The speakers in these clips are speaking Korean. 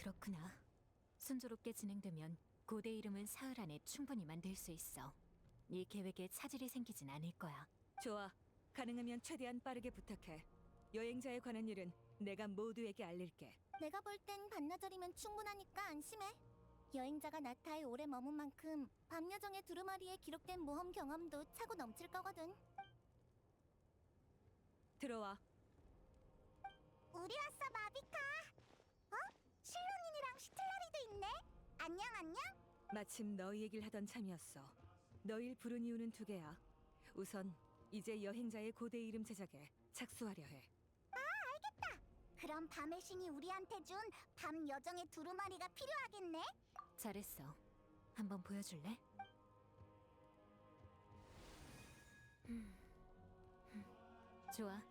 그렇구나. 순조롭게 진행되면 고대 이름은 사흘 안에 충분히 만들 수 있어. 네 계획에 차질이 생기진 않을 거야. 좋아. 가능하면 최대한 빠르게 부탁해. 여행자에 관한 일은 내가 모두에게 알릴게. 내가 볼 땐 반나절이면 충분하니까 안심해. 여행자가 나타에 오래 머문 만큼 밤여정의 두루마리에 기록된 모험 경험도 차고 넘칠 거거든. 들어와. 우리 왔어, 마비카. 실론인이랑 시틀라리도 있네. 안녕, 안녕. 마침 너희 얘기를 하던 참이었어. 너희를 부른 이유는 두 개야. 우선 이제 여행자의 고대 이름 제작에 착수하려 해. 그럼 밤의 신이 우리한테 준 밤 여정의 두루마리가 필요하겠네. 잘했어. 한번 보여줄래? 좋아.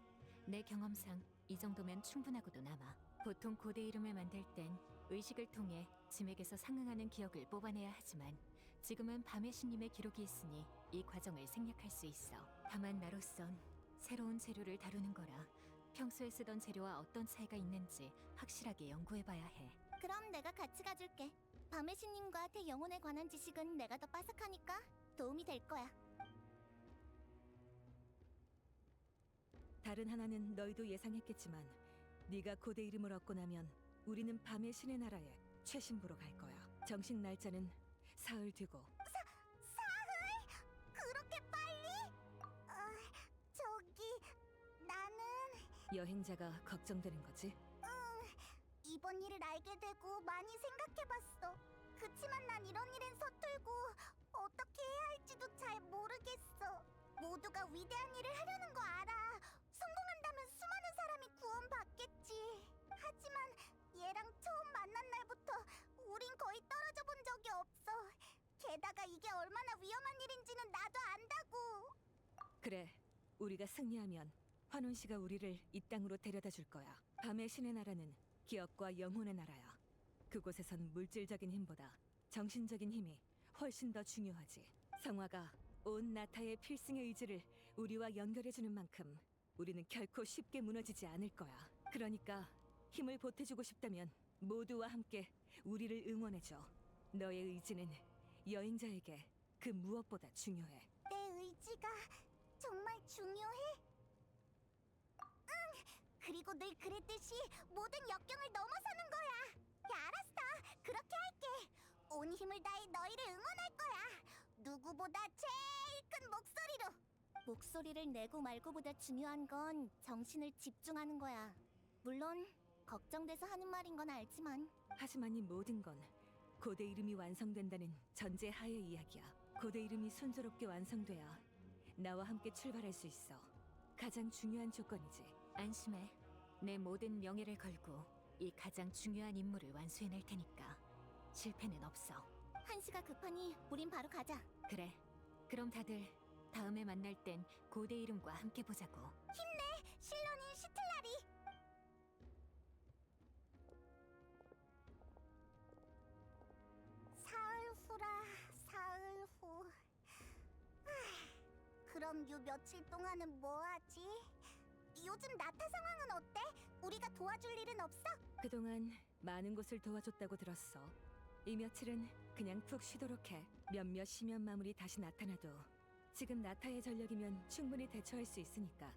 내 경험상 이 정도면 충분하고도 남아. 보통 고대 이름을 만들 땐 의식을 통해 짐에게서 상응하는 기억을 뽑아내야 하지만 지금은 밤의 신님의 기록이 있으니 이 과정을 생략할 수 있어. 다만 나로선 새로운 재료를 다루는 거라 평소에 쓰던 재료와 어떤 차이가 있는지 확실하게 연구해봐야 해. 그럼 내가 같이 가줄게. 밤의 신님과 대영혼에 관한 지식은 내가 더 빠삭하니까 도움이 될 거야. 다른 하나는 너희도 예상했겠지만 네가 고대 이름을 얻고 나면 우리는 밤의 신의 나라에 최신부로 갈 거야. 정식 날짜는 사흘 뒤고. 사흘? 그렇게 빨리? 저기 나는 여행자가 걱정되는 거지? 이번 일을 알게 되고 많이 생각해봤어. 그치만 난 이런 일엔 서툴고 어떻게 해야 할지도 잘 모르겠어. 모두가 위대한 일을 하려는 거 알아. 성공한다면 수많은 사람이 구원받겠지. 하지만 얘랑 처음 만난 날부터 우린 거의 떨어져 본 적이 없어. 게다가 이게 얼마나 위험한 일인지는 나도 안다고. 그래, 우리가 승리하면 환원 씨가 우리를 이 땅으로 데려다 줄 거야. 밤의 신의 나라는 기억과 영혼의 나라야. 그곳에선 물질적인 힘보다 정신적인 힘이 훨씬 더 중요하지. 성화가 온 나타의 필승의 의지를 우리와 연결해주는 만큼 우리는 결코 쉽게 무너지지 않을 거야. 그러니까 힘을 보태주고 싶다면 모두와 함께 우리를 응원해줘. 너의 의지는 여행자에게 그 무엇보다 중요해. 내 의지가 정말 중요해? 그리고 늘 그랬듯이 모든 역경을 넘어서는 거야. 야, 알았어. 그렇게 할게. 온 힘을 다해 너희를 응원할 거야. 누구보다 제일 큰 목소리로. 목소리를 내고 말고보다 중요한 건 정신을 집중하는 거야. 물론 걱정돼서 하는 말인 건 알지만 하지만 이 모든 건 고대 이름이 완성된다는 전제 하의 이야기야. 고대 이름이 순조롭게 완성돼야 나와 함께 출발할 수 있어. 가장 중요한 조건이지. 안심해. 내 모든 명예를 걸고 이 가장 중요한 임무를 완수해낼 테니까 실패는 없어. 한시가 급하니 우린 바로 가자. 그래. 그럼 다들 다음에 만날 땐 고대 이름과 함께 보자고. 실론인 시틀라리. 사흘 후라. 사흘 후. 그럼 요 며칠 동안은 뭐 하지? 요즘 나타 상황은 어때? 우리가 도와줄 일은 없어? 그동안 많은 곳을 도와줬다고 들었어. 이 며칠은 그냥 푹 쉬도록 해. 몇몇 심연 마물이 다시 나타나도 지금 나타의 전력이면 충분히 대처할 수 있으니까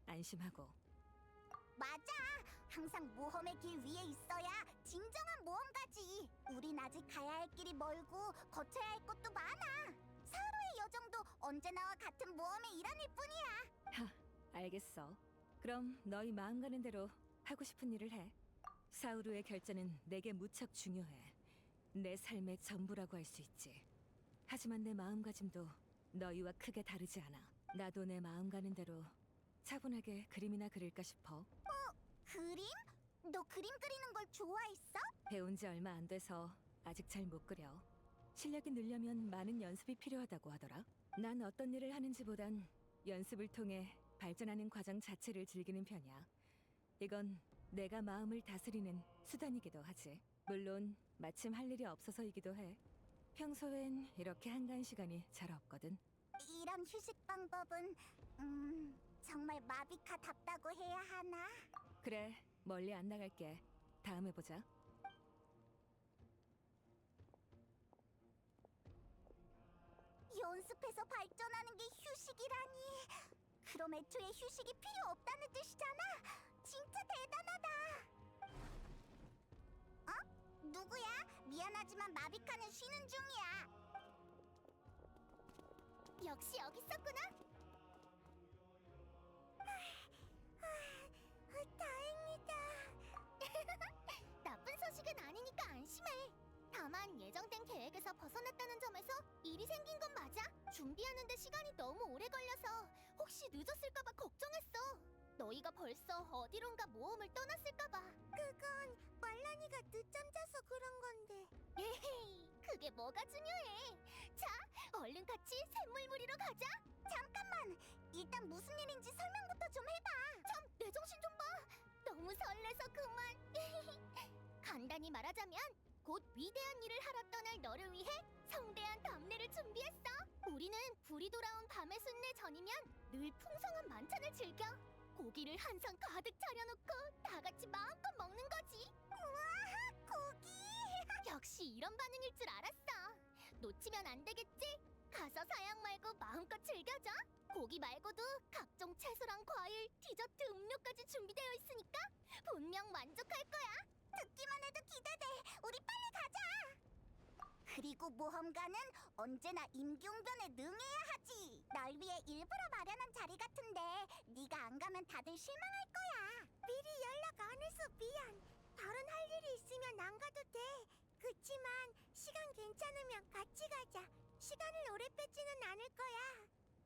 안심하고. 맞아. 항상 모험의 길 위에 있어야 진정한 모험가지. 우린 아직 가야 할 길이 멀고 거쳐야 할 것도 많아. 사로의 여정도 언제나와 같은 모험의 일환일 뿐이야. 알겠어. 그럼 너희 마음 가는 대로 하고 싶은 일을 해. 사우루의 결전은 내게 무척 중요해. 내 삶의 전부라고 할 수 있지. 하지만 내 마음가짐도 너희와 크게 다르지 않아. 나도 내 마음 가는 대로 차분하게 그림이나 그릴까 싶어. 그림? 너 그림 그리는 걸 좋아했어? 배운 지 얼마 안 돼서 아직 잘 못 그려. 실력이 늘려면 많은 연습이 필요하다고 하더라. 난 어떤 일을 하는지보단 연습을 통해 발전하는 과정 자체를 즐기는 편이야. 이건 내가 마음을 다스리는 수단이기도 하지. 물론 마침 할 일이 없어서이기도 해. 평소엔 이렇게 한가한 시간이 잘 없거든. 이런 휴식 방법은 정말 마비카답다고 해야 하나? 그래, 멀리 안 나갈게. 다음에 보자. 연습해서 발전하는 게 휴식이라니. 그럼 애초에 휴식이 필요 없다는 뜻이잖아. 진짜 대단하다. 어? 누구야? 미안하지만 마비카는 쉬는 중이야. 역시 여기 있었구나. 다행이다. 나쁜 소식은 아니니까 안심해. 다만 예정된 계획에서 벗어났다는 점에서 일이 생긴 건 맞아. 준비하는데 시간이 너무 오래 걸려서 혹시 늦었을까봐 걱정했어. 너희가 벌써 어디론가 모험을 떠났을까봐. 그건 말란이가 늦잠 자서 그런 건데. 에헤이, 그게 뭐가 중요해. 자, 얼른 같이 샘물무리로 가자. 잠깐만, 일단 무슨 일인지 설명부터 좀 해봐. 참, 내 정신 좀 봐. 너무 설레서 그만. 간단히 말하자면 곧 위대한 일을 하러 떠날 너를 위해 성대한 답례를 준비했어. 우리는 불이 돌아온 밤의 순례 전이면 늘 풍성한 만찬을 즐겨. 고기를 한 상 가득 차려놓고 다 같이 마음껏 먹는 거지. 우와, 고기! 역시 이런 반응일 줄 알았어. 놓치면 안 되겠지? 가서 사양 말고 마음껏 즐겨줘. 고기 말고도 각종 채소랑 과일, 디저트, 음료까지 준비되어 있으니까 분명 만족할 거야. 듣기만 해도 기대돼. 우리 빨리 가자. 그리고 모험가는 언제나 임기응변에 능해야 하지. 널 위해 일부러 마련한 자리 같은데 네가 안 가면 다들 실망할 거야. 미리 연락 안 해서 미안. 다른 할 일이 있으면 안 가도 돼. 그치만 시간 괜찮으면 같이 가자. 시간을 오래 뺏지는 않을 거야.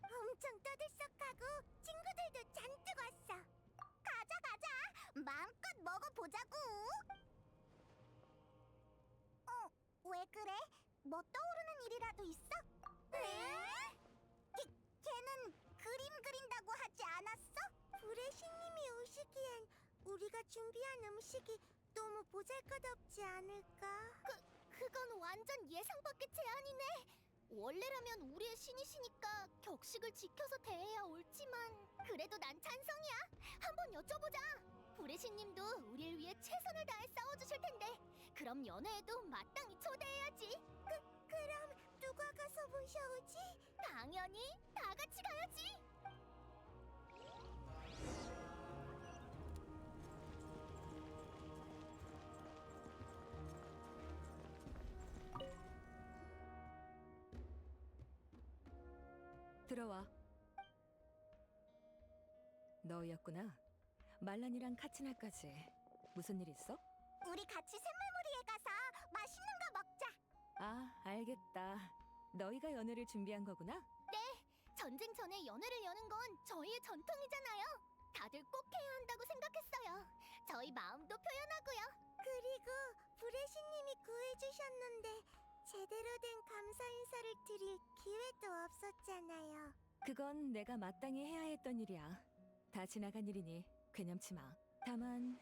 엄청 떠들썩하고 친구들도 잔뜩 왔어. 가자 가자. 마음껏 먹어보자고. 왜 그래? 뭐 떠오르는 일이라도 있어? 에? 걔는 그림 그린다고 하지 않았어? 불의 신님이 오시기엔 우리가 준비한 음식이 너무 보잘것없지 않을까? 그건 완전 예상 밖의 제안이네. 원래라면 우리의 신이시니까 격식을 지켜서 대해야 옳지만 그래도 난 찬성이야. 한번 여쭤보자. 불의 신님도 우릴 위해 최선을 다해 싸워주실 텐데 그럼 연회에도 마땅히 초대해야지. 그럼 누가 가서 모셔오지? 당연히 다 같이 가야지. 들어와. 너였구나. 말란이랑 카치나까지. 무슨 일 있어? 우리 같이 샘물무리에 가서 맛있는 거 먹자. 아, 알겠다. 너희가 연애를 준비한 거구나? 전쟁 전에 연회를 여는 건 저희의 전통이잖아요. 다들 꼭 해야 한다고 생각했어요. 저희 마음도 표현하고요. 그리고 불의 신님이 구해주셨는데 제대로 된 감사 인사를 드릴 기회도 없었잖아요. 그건 내가 마땅히 해야 했던 일이야. 다 지나간 일이니 괴념치 마. 다만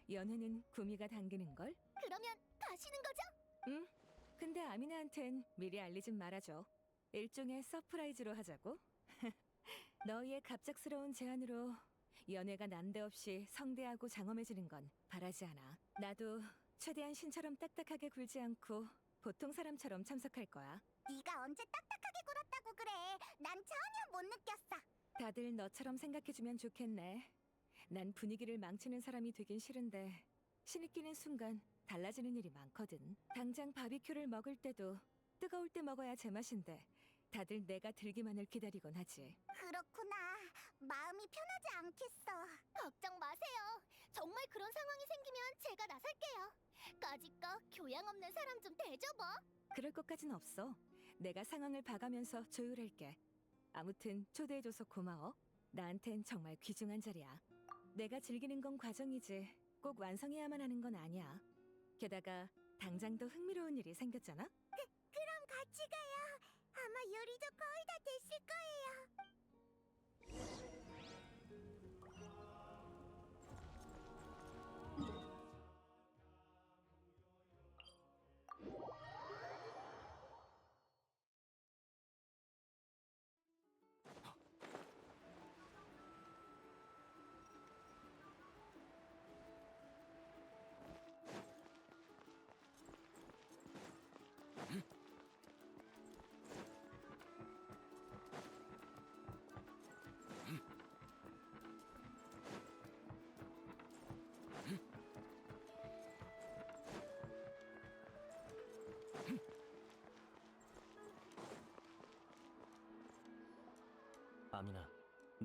연애는 구미가 당기는걸? 그러면 가시는 거죠? 응? 근데 아미네한텐 미리 알리진 말아줘. 일종의 서프라이즈로 하자고. 너희의 갑작스러운 제안으로 연애가 난데없이 성대하고 장엄해지는 건 바라지 않아. 나도 최대한 신처럼 딱딱하게 굴지 않고 보통 사람처럼 참석할 거야. 네가 언제 딱딱하게 굴었다고 그래. 난 전혀 못 느꼈어. 다들 너처럼 생각해주면 좋겠네. 난 분위기를 망치는 사람이 되긴 싫은데 신이 끼는 순간 달라지는 일이 많거든. 당장 바비큐를 먹을 때도 뜨거울 때 먹어야 제맛인데 다들 내가 들기만을 기다리곤 하지. 그렇구나. 마음이 편하지 않겠어. 걱정 마세요. 정말 그런 상황이 생기면 제가 나설게요. 까짓거 교양 없는 사람 좀 대접어. 그럴 것까진 없어. 내가 상황을 봐가면서 조율할게. 아무튼 초대해줘서 고마워. 나한텐 정말 귀중한 자리야. 내가 즐기는 건 과정이지 꼭 완성해야만 하는 건 아니야. 게다가 당장 더 흥미로운 일이 생겼잖아? 그럼 같이 가요. 아마 요리도 거의 다 됐을 거예요.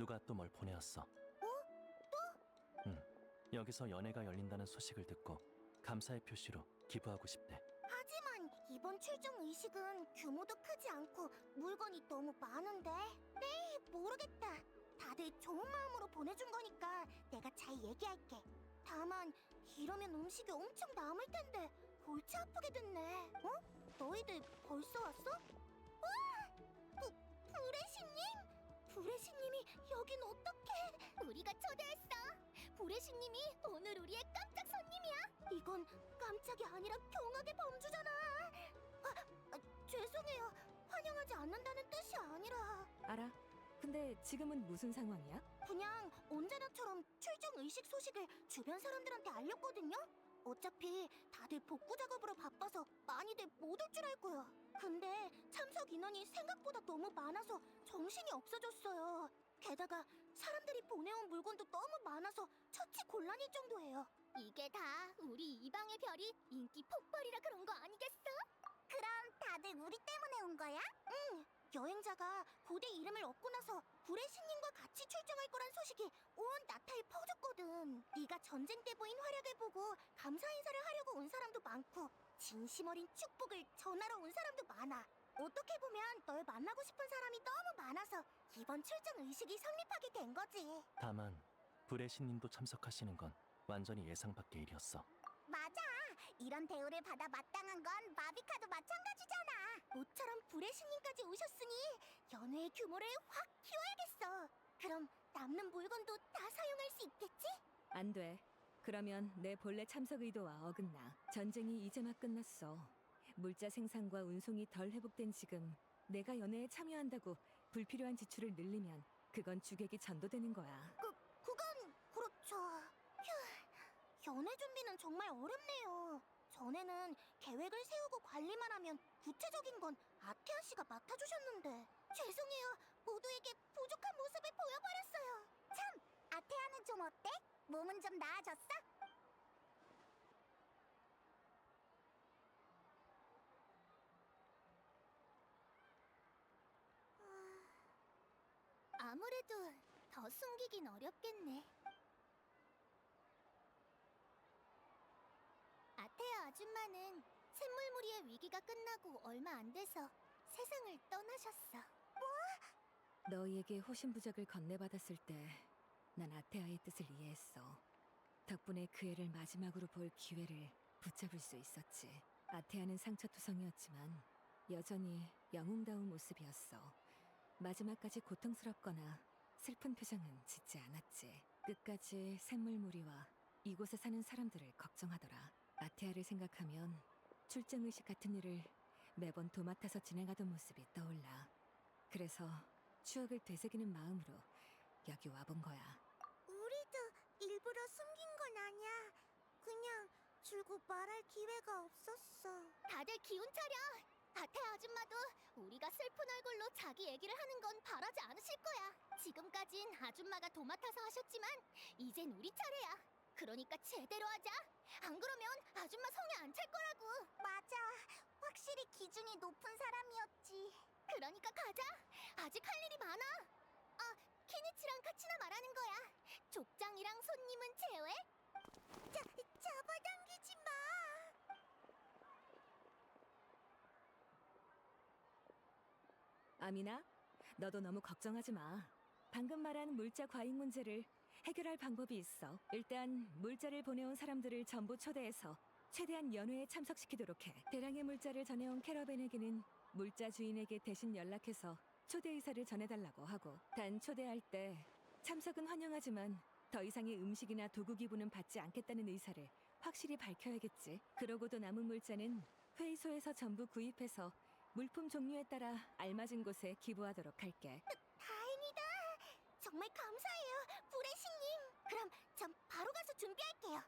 누가 또 뭘 보내왔어. 응. 여기서 연회가 열린다는 소식을 듣고 감사의 표시로 기부하고 싶대. 하지만 이번 출정 의식은 규모도 크지 않고 물건이 너무 많은데. 네, 모르겠다. 다들 좋은 마음으로 보내준 거니까 내가 잘 얘기할게. 다만 이러면 음식이 엄청 남을 텐데 골치 아프게 됐네. 어? 너희들 벌써 왔어? 와! 브레시님? 브레시님이 여긴 어떡해? 우리가 초대했어. 브레시님이 오늘 우리의 깜짝 손님이야. 이건 깜짝이 아니라 경악의 범주잖아. 죄송해요. 환영하지 않는다는 뜻이 아니라 알아. 근데 지금은 무슨 상황이야? 그냥 언제나처럼 출정 의식 소식을 주변 사람들한테 알렸거든요. 어차피 다들 복구 작업으로 바빠서 많이들 못 올 줄 알고요. 근데 참석 인원이 생각보다 너무 많아서 정신이 없어졌어요. 게다가 사람들이 보내온 물건도 너무 많아서 처치 곤란일 정도예요. 이게 다 우리 이방의 별이 인기 폭발이라 그런 거 아니겠어? 그럼 다들 우리 때문에 온 거야? 응. 여행자가 고대 이름을 얻고 나서 브레시님과 같이 출정할 거란 소식이 온 나타에 퍼졌거든. 네가 전쟁 때 보인 활약을 보고 감사 인사를 하려고 온 사람도 많고 진심 어린 축복을 전하러 온 사람도 많아. 어떻게 보면 널 만나고 싶은 사람이 너무 많아서 이번 출정 의식이 성립하게 된 거지. 다만 브레시님도 참석하시는 건 완전히 예상 밖의 일이었어. 맞아. 이런 대우를 받아 마땅한 건 마비카도 마찬가지잖아. 모처럼 브레시님까지 오셨으니 연회의 규모를 확 키워야겠어. 그럼 남는 물건도 다 사용할 수 있겠지? 안 돼. 그러면 내 본래 참석 의도와 어긋나. 전쟁이 이제 막 끝났어. 물자 생산과 운송이 덜 회복된 지금 내가 연회에 참여한다고 불필요한 지출을 늘리면 그건 주객이 전도되는 거야. 그건 그렇죠. 휴, 연회 준비는 정말 어렵네요. 전에는 계획을 세우고 관리만 하면 구체적인 건 아테아 씨가 맡아주셨는데. 죄송해요. 모두에게 부족한 모습을 보여버렸어요. 참, 아테아는 좀 어때? 몸은 좀 나아졌어? 아무래도 더 숨기긴 어렵겠네. 아테아 아줌마는 샘물무리의 위기가 끝나고 얼마 안 돼서 세상을 떠나셨어. 너희에게 호신부적을 건네받았을 때 난 아테아의 뜻을 이해했어. 덕분에 그 애를 마지막으로 볼 기회를 붙잡을 수 있었지. 아테아는 상처투성이었지만 여전히 영웅다운 모습이었어. 마지막까지 고통스럽거나 슬픈 표정은 짓지 않았지. 끝까지 샘물무리와 이곳에 사는 사람들을 걱정하더라. 아테아를 생각하면 출정의식 같은 일을 매번 도맡아서 진행하던 모습이 떠올라. 그래서 추억을 되새기는 마음으로 여기 와본 거야. 우리도 일부러 숨긴 건 아니야. 그냥 줄곧 말할 기회가 없었어. 다들 기운 차려. 아테아 아줌마도 우리가 슬픈 얼굴로 자기 얘기를 하는 건 바라지 않으실 거야. 지금까진 아줌마가 도맡아서 하셨지만 이젠 우리 차례야. 그러니까 제대로 하자. 안 그러면 아줌마 성에 안 찰 거라고. 맞아. 확실히 기준이 높은 사람이었지. 그러니까 가자. 아직 할 일이 많아. 키니치랑 카치나 말하는 거야. 족장이랑 손님은 제외? 잡아당기지 마. 아미나, 너도 너무 걱정하지 마. 방금 말한 물자 과잉 문제를 해결할 방법이 있어. 일단 물자를 보내온 사람들을 전부 초대해서 최대한 연회에 참석시키도록 해. 대량의 물자를 전해온 캐러밴에게는 물자 주인에게 대신 연락해서 초대 의사를 전해달라고 하고, 단 초대할 때 참석은 환영하지만 더 이상의 음식이나 도구 기부는 받지 않겠다는 의사를 확실히 밝혀야겠지. 그러고도 남은 물자는 회의소에서 전부 구입해서 물품 종류에 따라 알맞은 곳에 기부하도록 할게. 다행이다. 정말 감사해요, 브레시님. 그럼 전 바로 가서 준비할게요.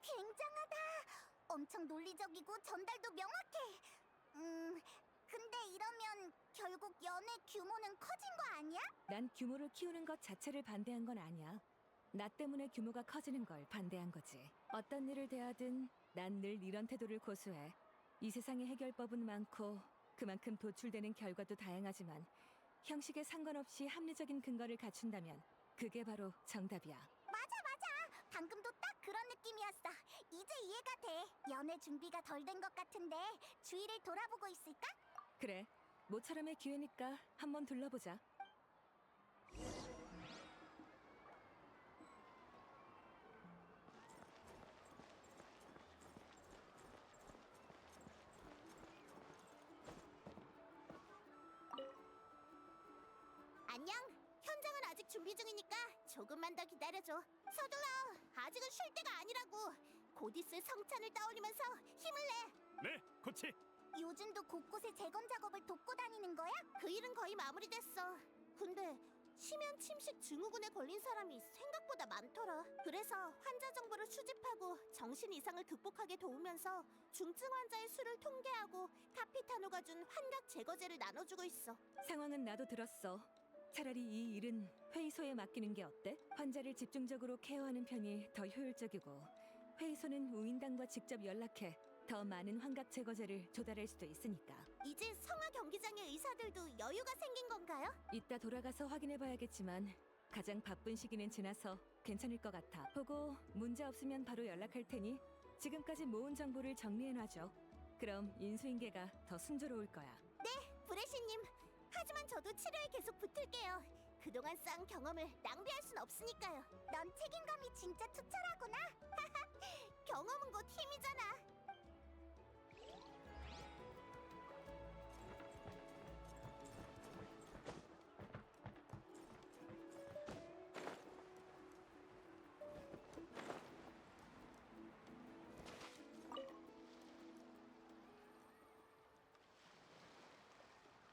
굉장하다. 엄청 논리적이고 전달도 명확해. 근데 이러면 결국 연애 규모는 커진 거 아니야? 난 규모를 키우는 것 자체를 반대한 건 아니야. 나 때문에 규모가 커지는 걸 반대한 거지. 어떤 일을 대하든 난 늘 이런 태도를 고수해. 이 세상에 해결법은 많고 그만큼 도출되는 결과도 다양하지만 형식에 상관없이 합리적인 근거를 갖춘다면 그게 바로 정답이야. 맞아, 맞아. 방금도 딱 그런 느낌이었어. 이제 이해가 돼. 연애 준비가 덜 된 것 같은데 주위를 돌아보고 있을까? 그래, 모처럼의 기회니까 한번 둘러보자. 안녕. 현장은 아직 준비 중이니까 조금만 더 기다려줘. 서둘러. 아직은 쉴 때가 아니라고. 곧 있을 성찬을 떠올리면서 힘을 내. 네, 코치. 요즘도 곳곳에 재건 작업을 돕고 다니는 거야? 그 일은 거의 마무리됐어. 근데 심연 침식 증후군에 걸린 사람이 생각보다 많더라. 그래서 환자 정보를 수집하고 정신 이상을 극복하게 도우면서 중증 환자의 수를 통계하고 카피타노가 준 환각 제거제를 나눠주고 있어. 상황은 나도 들었어. 차라리 이 일은 회의소에 맡기는 게 어때? 환자를 집중적으로 케어하는 편이 더 효율적이고 회의소는 우인당과 직접 연락해 더 많은 환각 제거제를 조달할 수도 있으니까. 이제 성화 경기장의 의사들도 여유가 생긴 건가요? 이따 돌아가서 확인해봐야겠지만 가장 바쁜 시기는 지나서 괜찮을 것 같아. 보고 문제 없으면 바로 연락할 테니 지금까지 모은 정보를 정리해놔줘. 그럼 인수인계가 더 순조로울 거야. 브레시님, 하지만 저도 치료에 계속 붙을게요. 그동안 쌓은 경험을 낭비할 순 없으니까요. 넌 책임감이 진짜 투철하구나. 경험은 곧 힘이잖아.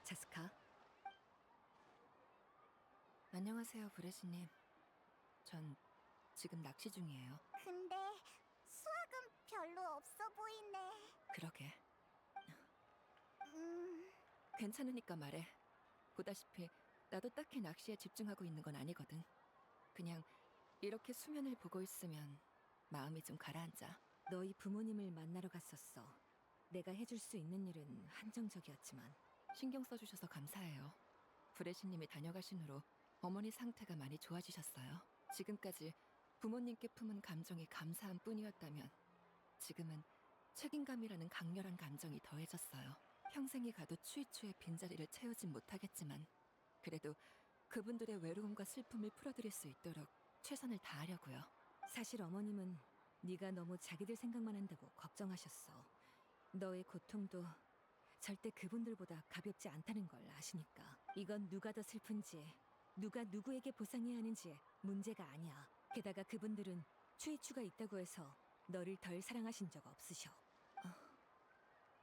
자스카. 안녕하세요, 브레시님. 전 지금 낚시 중이에요. 근데 수학은 별로 없어 보이네. 그러게. 음, 괜찮으니까 말해. 보다시피 나도 딱히 낚시에 집중하고 있는 건 아니거든. 그냥 이렇게 수면을 보고 있으면 마음이 좀 가라앉아. 너희 부모님을 만나러 갔었어. 내가 해줄 수 있는 일은 한정적이었지만. 신경 써주셔서 감사해요. 브레시님이 다녀가신 후로 어머니 상태가 많이 좋아지셨어요. 지금까지 부모님께 품은 감정이 감사한 뿐이었다면 지금은 책임감이라는 강렬한 감정이 더해졌어요. 평생이 가도 추이추의 빈자리를 채우진 못하겠지만 그래도 그분들의 외로움과 슬픔을 풀어드릴 수 있도록 최선을 다하려고요. 사실 어머님은 네가 너무 자기들 생각만 한다고 걱정하셨어. 너의 고통도 절대 그분들보다 가볍지 않다는 걸 아시니까. 이건 누가 더 슬픈지, 누가 누구에게 보상해야 하는지 문제가 아니야. 게다가 그분들은 추이추가 있다고 해서 너를 덜 사랑하신 적 없으셔.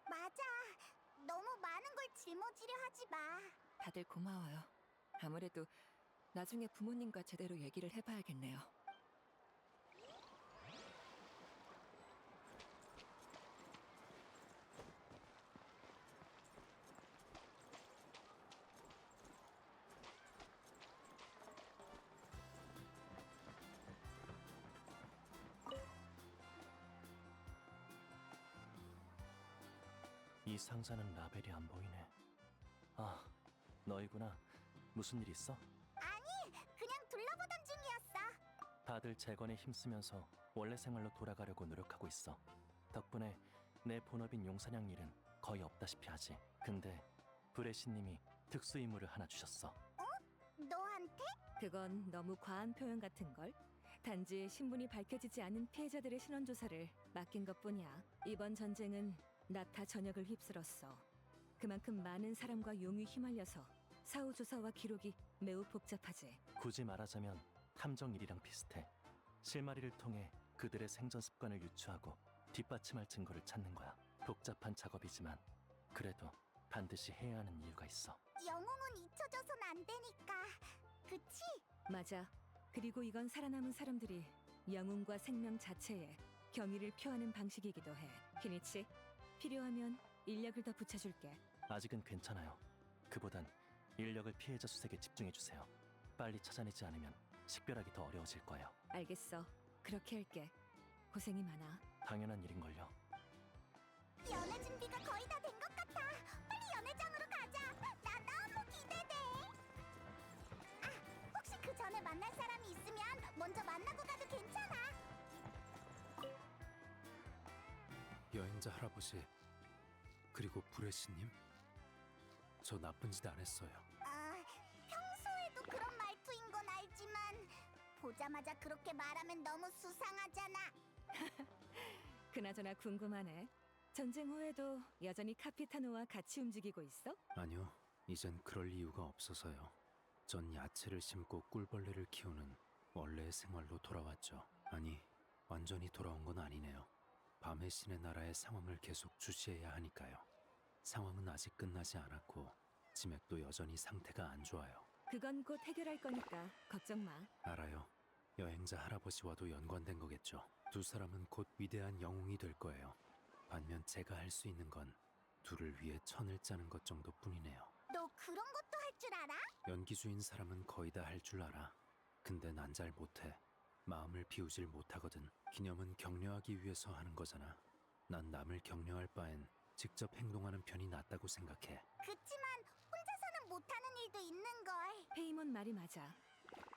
맞아. 너무 많은 걸 짊어지려 하지 마. 다들 고마워요. 아무래도 나중에 부모님과 제대로 얘기를 해봐야겠네요. 이 상자는 라벨이 안 보이네. 아, 너희구나. 무슨 일 있어? 아니, 그냥 둘러보던 중이었어. 다들 재건에 힘쓰면서 원래 생활로 돌아가려고 노력하고 있어. 덕분에 내 본업인 용사냥 일은 거의 없다시피 하지. 근데 브레시님이 특수 임무를 하나 주셨어. 너한테? 그건 너무 과한 표현 같은걸? 단지 신분이 밝혀지지 않은 피해자들의 신원 조사를 맡긴 것뿐이야. 이번 전쟁은 나타 전역을 휩쓸었어. 그만큼 많은 사람과 용이 휘말려서 사후 조사와 기록이 매우 복잡하지. 굳이 말하자면 탐정 일이랑 비슷해. 실마리를 통해 그들의 생존 습관을 유추하고 뒷받침할 증거를 찾는 거야. 복잡한 작업이지만 그래도 반드시 해야 하는 이유가 있어. 영웅은 잊혀져선 안 되니까. 그치? 맞아. 그리고 이건 살아남은 사람들이 영웅과 생명 자체에 경의를 표하는 방식이기도 해. 키니치, 필요하면 인력을 더 붙여줄게. 아직은 괜찮아요. 그보단 인력을 피해자 수색에 집중해주세요. 빨리 찾아내지 않으면 식별하기 더 어려워질 거예요. 알겠어. 그렇게 할게. 고생이 많아. 당연한 일인걸요. 연애 준비가 거의 다 된 것 같아. 빨리 연애장으로 가자. 나 너무 기대돼. 여행자 할아버지, 그리고 브레시님, 저 나쁜 짓 안 했어요. 아, 평소에도 그런 말투인 건 알지만 보자마자 그렇게 말하면 너무 수상하잖아. 그나저나 궁금하네. 전쟁 후에도 여전히 카피타노와 같이 움직이고 있어? 아니요, 이젠 그럴 이유가 없어서요. 전 야채를 심고 꿀벌레를 키우는 원래의 생활로 돌아왔죠. 아니, 완전히 돌아온 건 아니네요. 밤의 신의 나라의 상황을 계속 주시해야 하니까요. 상황은 아직 끝나지 않았고 지맥도 여전히 상태가 안 좋아요. 그건 곧 해결할 거니까 걱정 마. 알아요. 여행자 할아버지와도 연관된 거겠죠. 두 사람은 곧 위대한 영웅이 될 거예요. 반면 제가 할 수 있는 건 둘을 위해 천을 짜는 것 정도뿐이네요. 너 그런 것도 할 줄 알아? 연기주인 사람은 거의 다 할 줄 알아. 근데 난 잘 못해. 마음을 비우질 못하거든. 기념은 격려하기 위해서 하는 거잖아. 난 남을 격려할 바엔 직접 행동하는 편이 낫다고 생각해. 그치만 혼자서는 못하는 일도 있는걸. 페이몬 말이 맞아.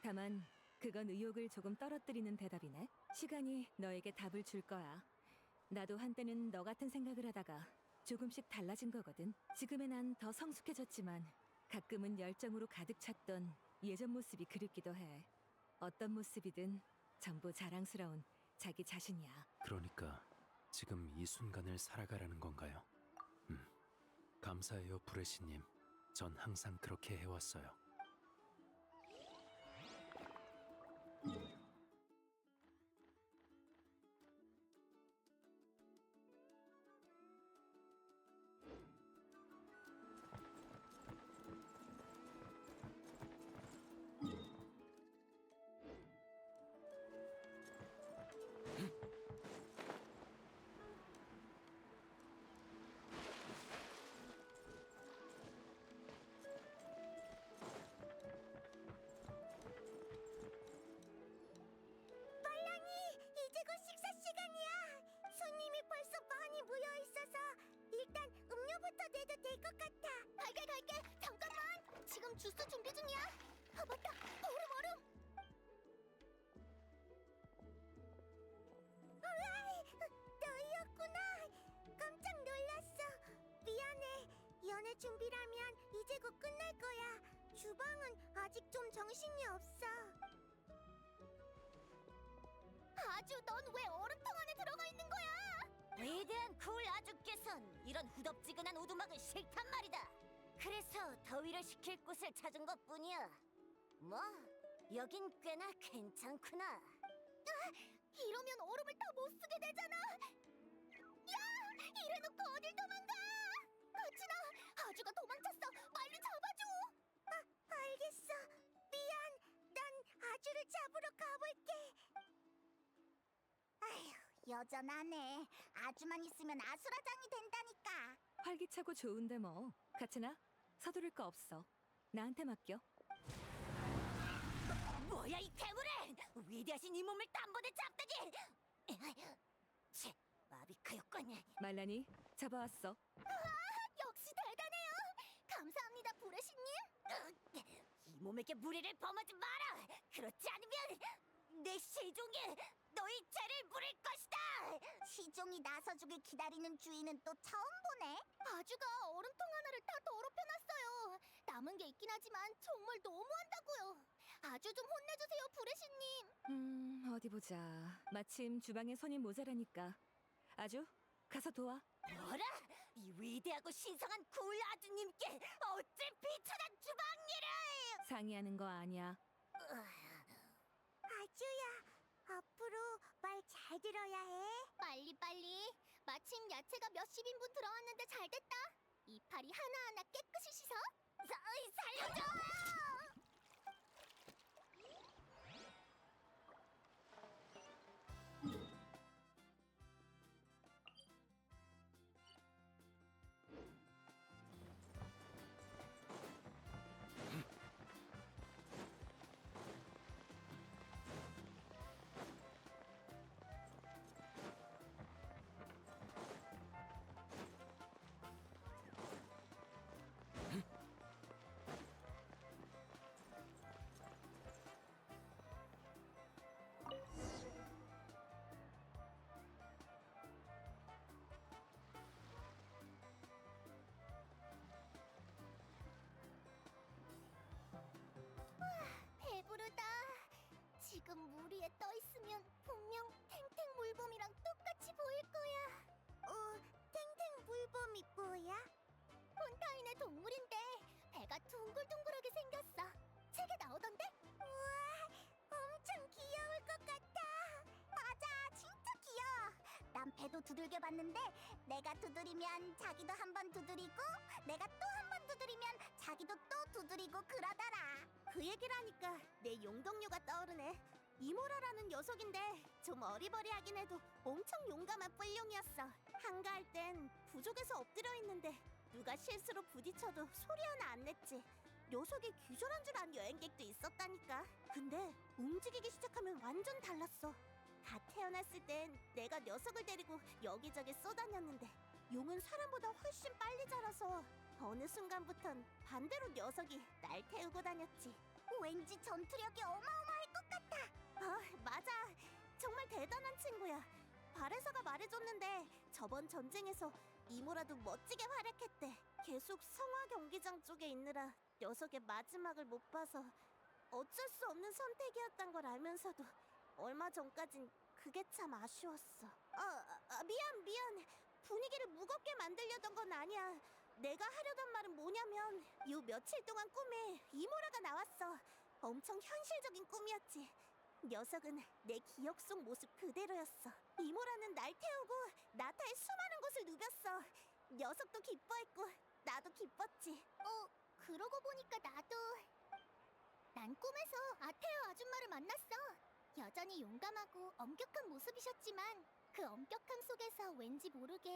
다만 그건 의욕을 조금 떨어뜨리는 대답이네. 시간이 너에게 답을 줄 거야. 나도 한때는 너 같은 생각을 하다가 조금씩 달라진 거거든. 지금의 난 더 성숙해졌지만 가끔은 열정으로 가득 찼던 예전 모습이 그립기도 해. 어떤 모습이든 전부 자랑스러운 자기 자신이야. 그러니까 지금 이 순간을 살아가라는 건가요? 감사해요, 브레시님. 전 항상 그렇게 해왔어요. 이제 곧 식사 시간이야. 손님이 벌써 많이 모여 있어서 일단 음료부터 내도 될 것 같아. 갈게. 잠깐만. 지금 주스 준비 중이야. 아, 맞다. 얼음. 우와, 너희였구나. 깜짝 놀랐어. 미안해. 연애 준비라면 이제 곧 끝날 거야. 주방은 아직 좀 정신이 없어. 아주 넌 왜 얼음통 안에 들어가 있는 거야? 위대한 쿨 아주께선 이런 후덥지근한 오두막은 싫단 말이다. 그래서 더위를 식힐 곳을 찾은 것뿐이야. 뭐 여긴 꽤나 괜찮구나. 이러면 얼음을 다 못 쓰게 되잖아. 야, 이래놓고 어딜 도망가? 가츠나, 아주가 도망쳤어. 빨리 잡아줘. 알겠어. 미안. 난 아주를 잡으러 가볼게. 아휴, 여전하네. 아주만 있으면 아수라장이 된다니까. 활기차고 좋은데 뭐. 가츠나, 서두를 거 없어. 나한테 맡겨. 뭐야 이 괴물은! 위대하신 이 몸을 단번에 잡다니! 치, 마비카였군. 말라니, 잡아왔어. 역시 대단해요. 감사합니다, 브레시님. 이 몸에게 무리를 범하지 마라! 그렇지 않으면 내 시종이 너희 죄를 물을 것이다! 시종이 나서주길 기다리는 주인은 또 처음 보네. 아주가 얼음통 하나를 다 더럽혀놨어요. 남은 게 있긴 하지만 정말 너무한다고요. 아주 좀 혼내주세요, 브레시님. 어디 보자. 마침 주방에 손이 모자라니까. 아주, 가서 도와. 뭐라? 이 위대하고 신성한 굴 아주님께 어찌 비천한 주방 일을! 상의하는 거 아니야. 아주야, 앞으로 말 잘 들어야 해. 빨리. 마침 야채가 몇십 인분 들어왔는데 잘 됐다. 이파리 하나하나 깨끗이 씻어. 살려줘! 지금 물 위에 떠 있으면 분명 탱탱 물범이랑 똑같이 보일 거야. 탱탱 물범이 뭐야? 폰타인의 동물인데 배가 둥글둥글하게 생겼어. 책에 나오던데? 우와, 엄청 귀여울 것 같아. 맞아, 진짜 귀여워. 난 배도 두들겨 봤는데 내가 두드리면 자기도 한 번 두드리고 내가 또 한 번 두드리면 자기도 또 두드리고 그러더라. 그 얘기를 하니까 내 용동료가 떠오르네. 이모라라는 녀석인데 좀 어리버리하긴 해도 엄청 용감한 뿔룡이었어. 한가할 땐 부족해서 엎드려 있는데 누가 실수로 부딪혀도 소리 하나 안 냈지. 녀석이 기절한 줄 안 여행객도 있었다니까. 근데 움직이기 시작하면 완전 달랐어. 갓 태어났을 땐 내가 녀석을 데리고 여기저기 쏘다녔는데 용은 사람보다 훨씬 빨리 자라서 어느 순간부턴 반대로 녀석이 날 태우고 다녔지. 왠지 전투력이 어마어마할 것 같아. 맞아. 정말 대단한 친구야. 바레사가 말해줬는데 저번 전쟁에서 이모라도 멋지게 활약했대. 계속 성화 경기장 쪽에 있느라 녀석의 마지막을 못 봐서 어쩔 수 없는 선택이었단 걸 알면서도 얼마 전까진 그게 참 아쉬웠어. 미안. 분위기를 무겁게 만들려던 건 아니야. 내가 하려던 말은 뭐냐면 요 며칠 동안 꿈에 이모라가 나왔어. 엄청 현실적인 꿈이었지. 녀석은 내 기억 속 모습 그대로였어. 이모라는 날 태우고 나타의 수많은 곳을 누볐어. 녀석도 기뻐했고 나도 기뻤지. 그러고 보니까 난 꿈에서 아테어 아줌마를 만났어. 여전히 용감하고 엄격한 모습이셨지만 그 엄격함 속에서 왠지 모르게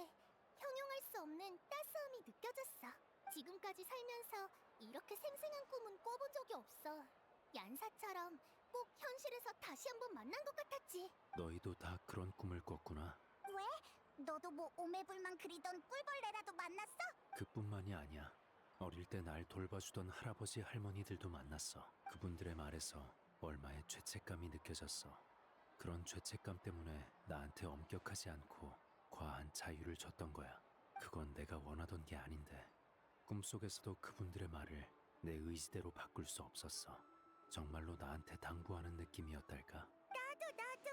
형용할 수 없는 따스함이 느껴졌어. 지금까지 살면서 이렇게 생생한 꿈은 꿔본 적이 없어. 얀사처럼 꼭 현실에서 다시 한번 만난 것 같았지. 너희도 다 그런 꿈을 꿨구나. 왜? 너도 뭐 오매불만 그리던 꿀벌레라도 만났어? 그뿐만이 아니야. 어릴 때 날 돌봐주던 할아버지 할머니들도 만났어. 그분들의 말에서 얼마의 죄책감이 느껴졌어. 그런 죄책감 때문에 나한테 엄격하지 않고 과한 자유를 줬던 거야. 그건 내가 원하던 게 아닌데 꿈속에서도 그분들의 말을 내 의지대로 바꿀 수 없었어. 정말로 나한테 당부하는 느낌이었달까? 나도.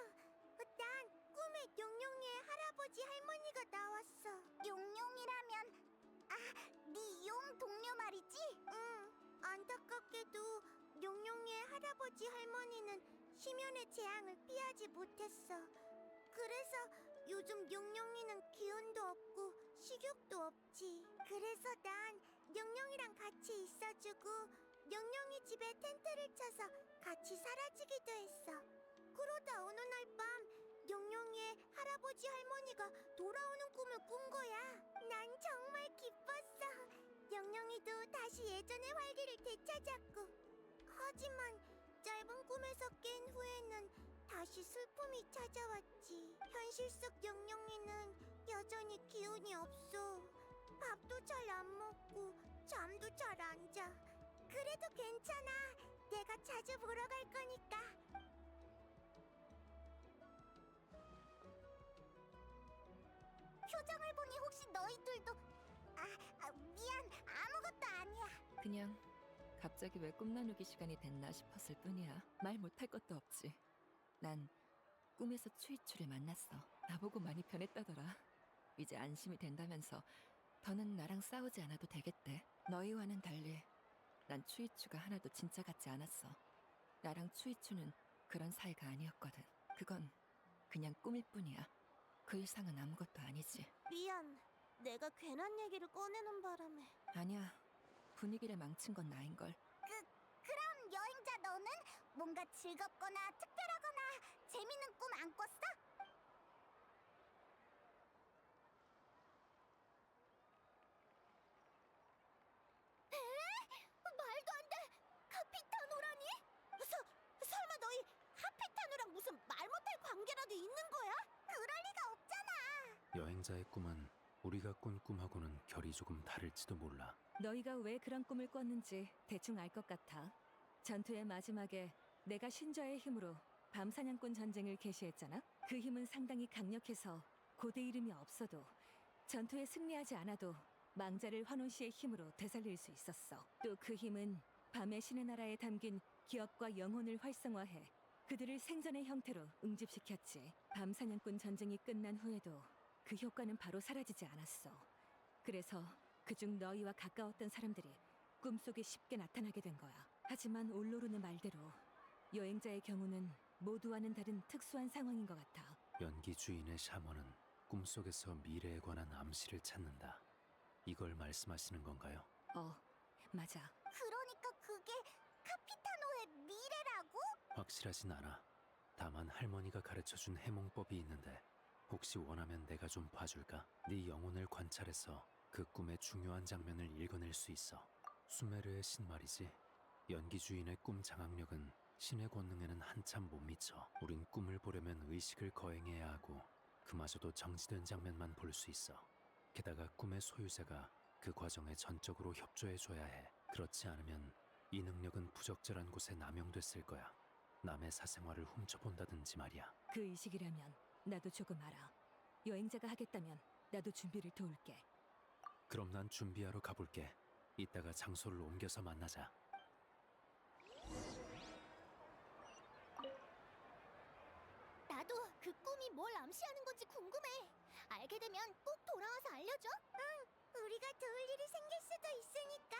난 꿈에 용용이의 할아버지 할머니가 나왔어. 용용이라면 네 용 동료 말이지? 응. 안타깝게도 용용이의 할아버지 할머니는 심연의 재앙을 피하지 못했어. 그래서 요즘 용용이는 기운도 없고 식욕도 없지. 그래서 난 용용이랑 같이 있어주고 용용이 집에 텐트를 쳐서 같이 사라지기도 했어. 그러다 어느 날 밤 용용이의 할아버지 할머니가 돌아오는 꿈을 꾼 거야. 난 정말 기뻤어. 용용이도 다시 예전의 활기를 되찾았고. 하지만 짧은 꿈에서 깬 후에는 다시 슬픔이 찾아왔지. 현실 속 용용이는 여전히 기운이 없어. 밥도 잘 안 먹고 잠도 잘 안 자. 그래도 괜찮아. 내가 자주 보러 갈 거니까. 표정을 보니 혹시 너희들도 미안. 아무것도 아니야. 그냥 갑자기 왜 꿈 나누기 시간이 됐나 싶었을 뿐이야. 말 못할 것도 없지. 난 꿈에서 추이추를 만났어. 나보고 많이 변했다더라. 이제 안심이 된다면서 더는 나랑 싸우지 않아도 되겠대. 너희와는 달리 난 추이추가 하나도 진짜 같지 않았어. 나랑 추이추는 그런 사이가 아니었거든. 그건 그냥 꿈일 뿐이야. 그 이상은 아무것도 아니지. 미안. 내가 괜한 얘기를 꺼내는 바람에. 아니야. 분위기를 망친 건 나인걸. 그럼 여행자 너는 뭔가 즐겁거나 특별하거나 재밌는 꿈 안 꿨어? 말도 안 돼! 카피타노라니? 설마 너희 하피타노랑 무슨 말 못할 관계라도 있는 거야? 그럴 리가 없잖아! 여행자의 꿈은 우리가 꾼 꿈하고는 결이 조금 다를지도 몰라. 너희가 왜 그런 꿈을 꿨는지 대충 알 것 같아. 전투의 마지막에 내가 신저의 힘으로 밤사냥꾼 전쟁을 개시했잖아. 그 힘은 상당히 강력해서 고대 이름이 없어도 전투에 승리하지 않아도 망자를 환원 씨의 힘으로 되살릴 수 있었어. 또 그 힘은 밤의 신의 나라에 담긴 기억과 영혼을 활성화해 그들을 생전의 형태로 응집시켰지. 밤 사냥꾼 전쟁이 끝난 후에도 그 효과는 바로 사라지지 않았어. 그래서 그중 너희와 가까웠던 사람들이 꿈속에 쉽게 나타나게 된 거야. 하지만 올로르의 말대로 여행자의 경우는 모두와는 다른 특수한 상황인 것 같아. 연기 주인의 샤먼은 꿈속에서 미래에 관한 암시를 찾는다. 이걸 말씀하시는 건가요? 맞아. 그러니까 그게 카피타노의 미래라고? 확실하진 않아. 다만 할머니가 가르쳐준 해몽법이 있는데 혹시 원하면 내가 좀 봐줄까? 네 영혼을 관찰해서 그 꿈의 중요한 장면을 읽어낼 수 있어. 수메르의 신 말이지. 연기 주인의 꿈 장악력은 신의 권능에는 한참 못 미쳐. 우린 꿈을 보려면 의식을 거행해야 하고 그마저도 정지된 장면만 볼 수 있어. 게다가 꿈의 소유자가 그 과정에 전적으로 협조해줘야 해. 그렇지 않으면 이 능력은 부적절한 곳에 남용됐을 거야. 남의 사생활을 훔쳐본다든지 말이야. 그 의식이라면 나도 조금 알아. 여행자가 하겠다면 나도 준비를 도울게. 그럼 난 준비하러 가볼게. 이따가 장소를 옮겨서 만나자. 나도 그 꿈이 뭘 암시하는 건지 궁금해. 알게 되면 꼭 돌아와서 알려줘. 응, 우리가 도울 일이 생길 수도 있으니까.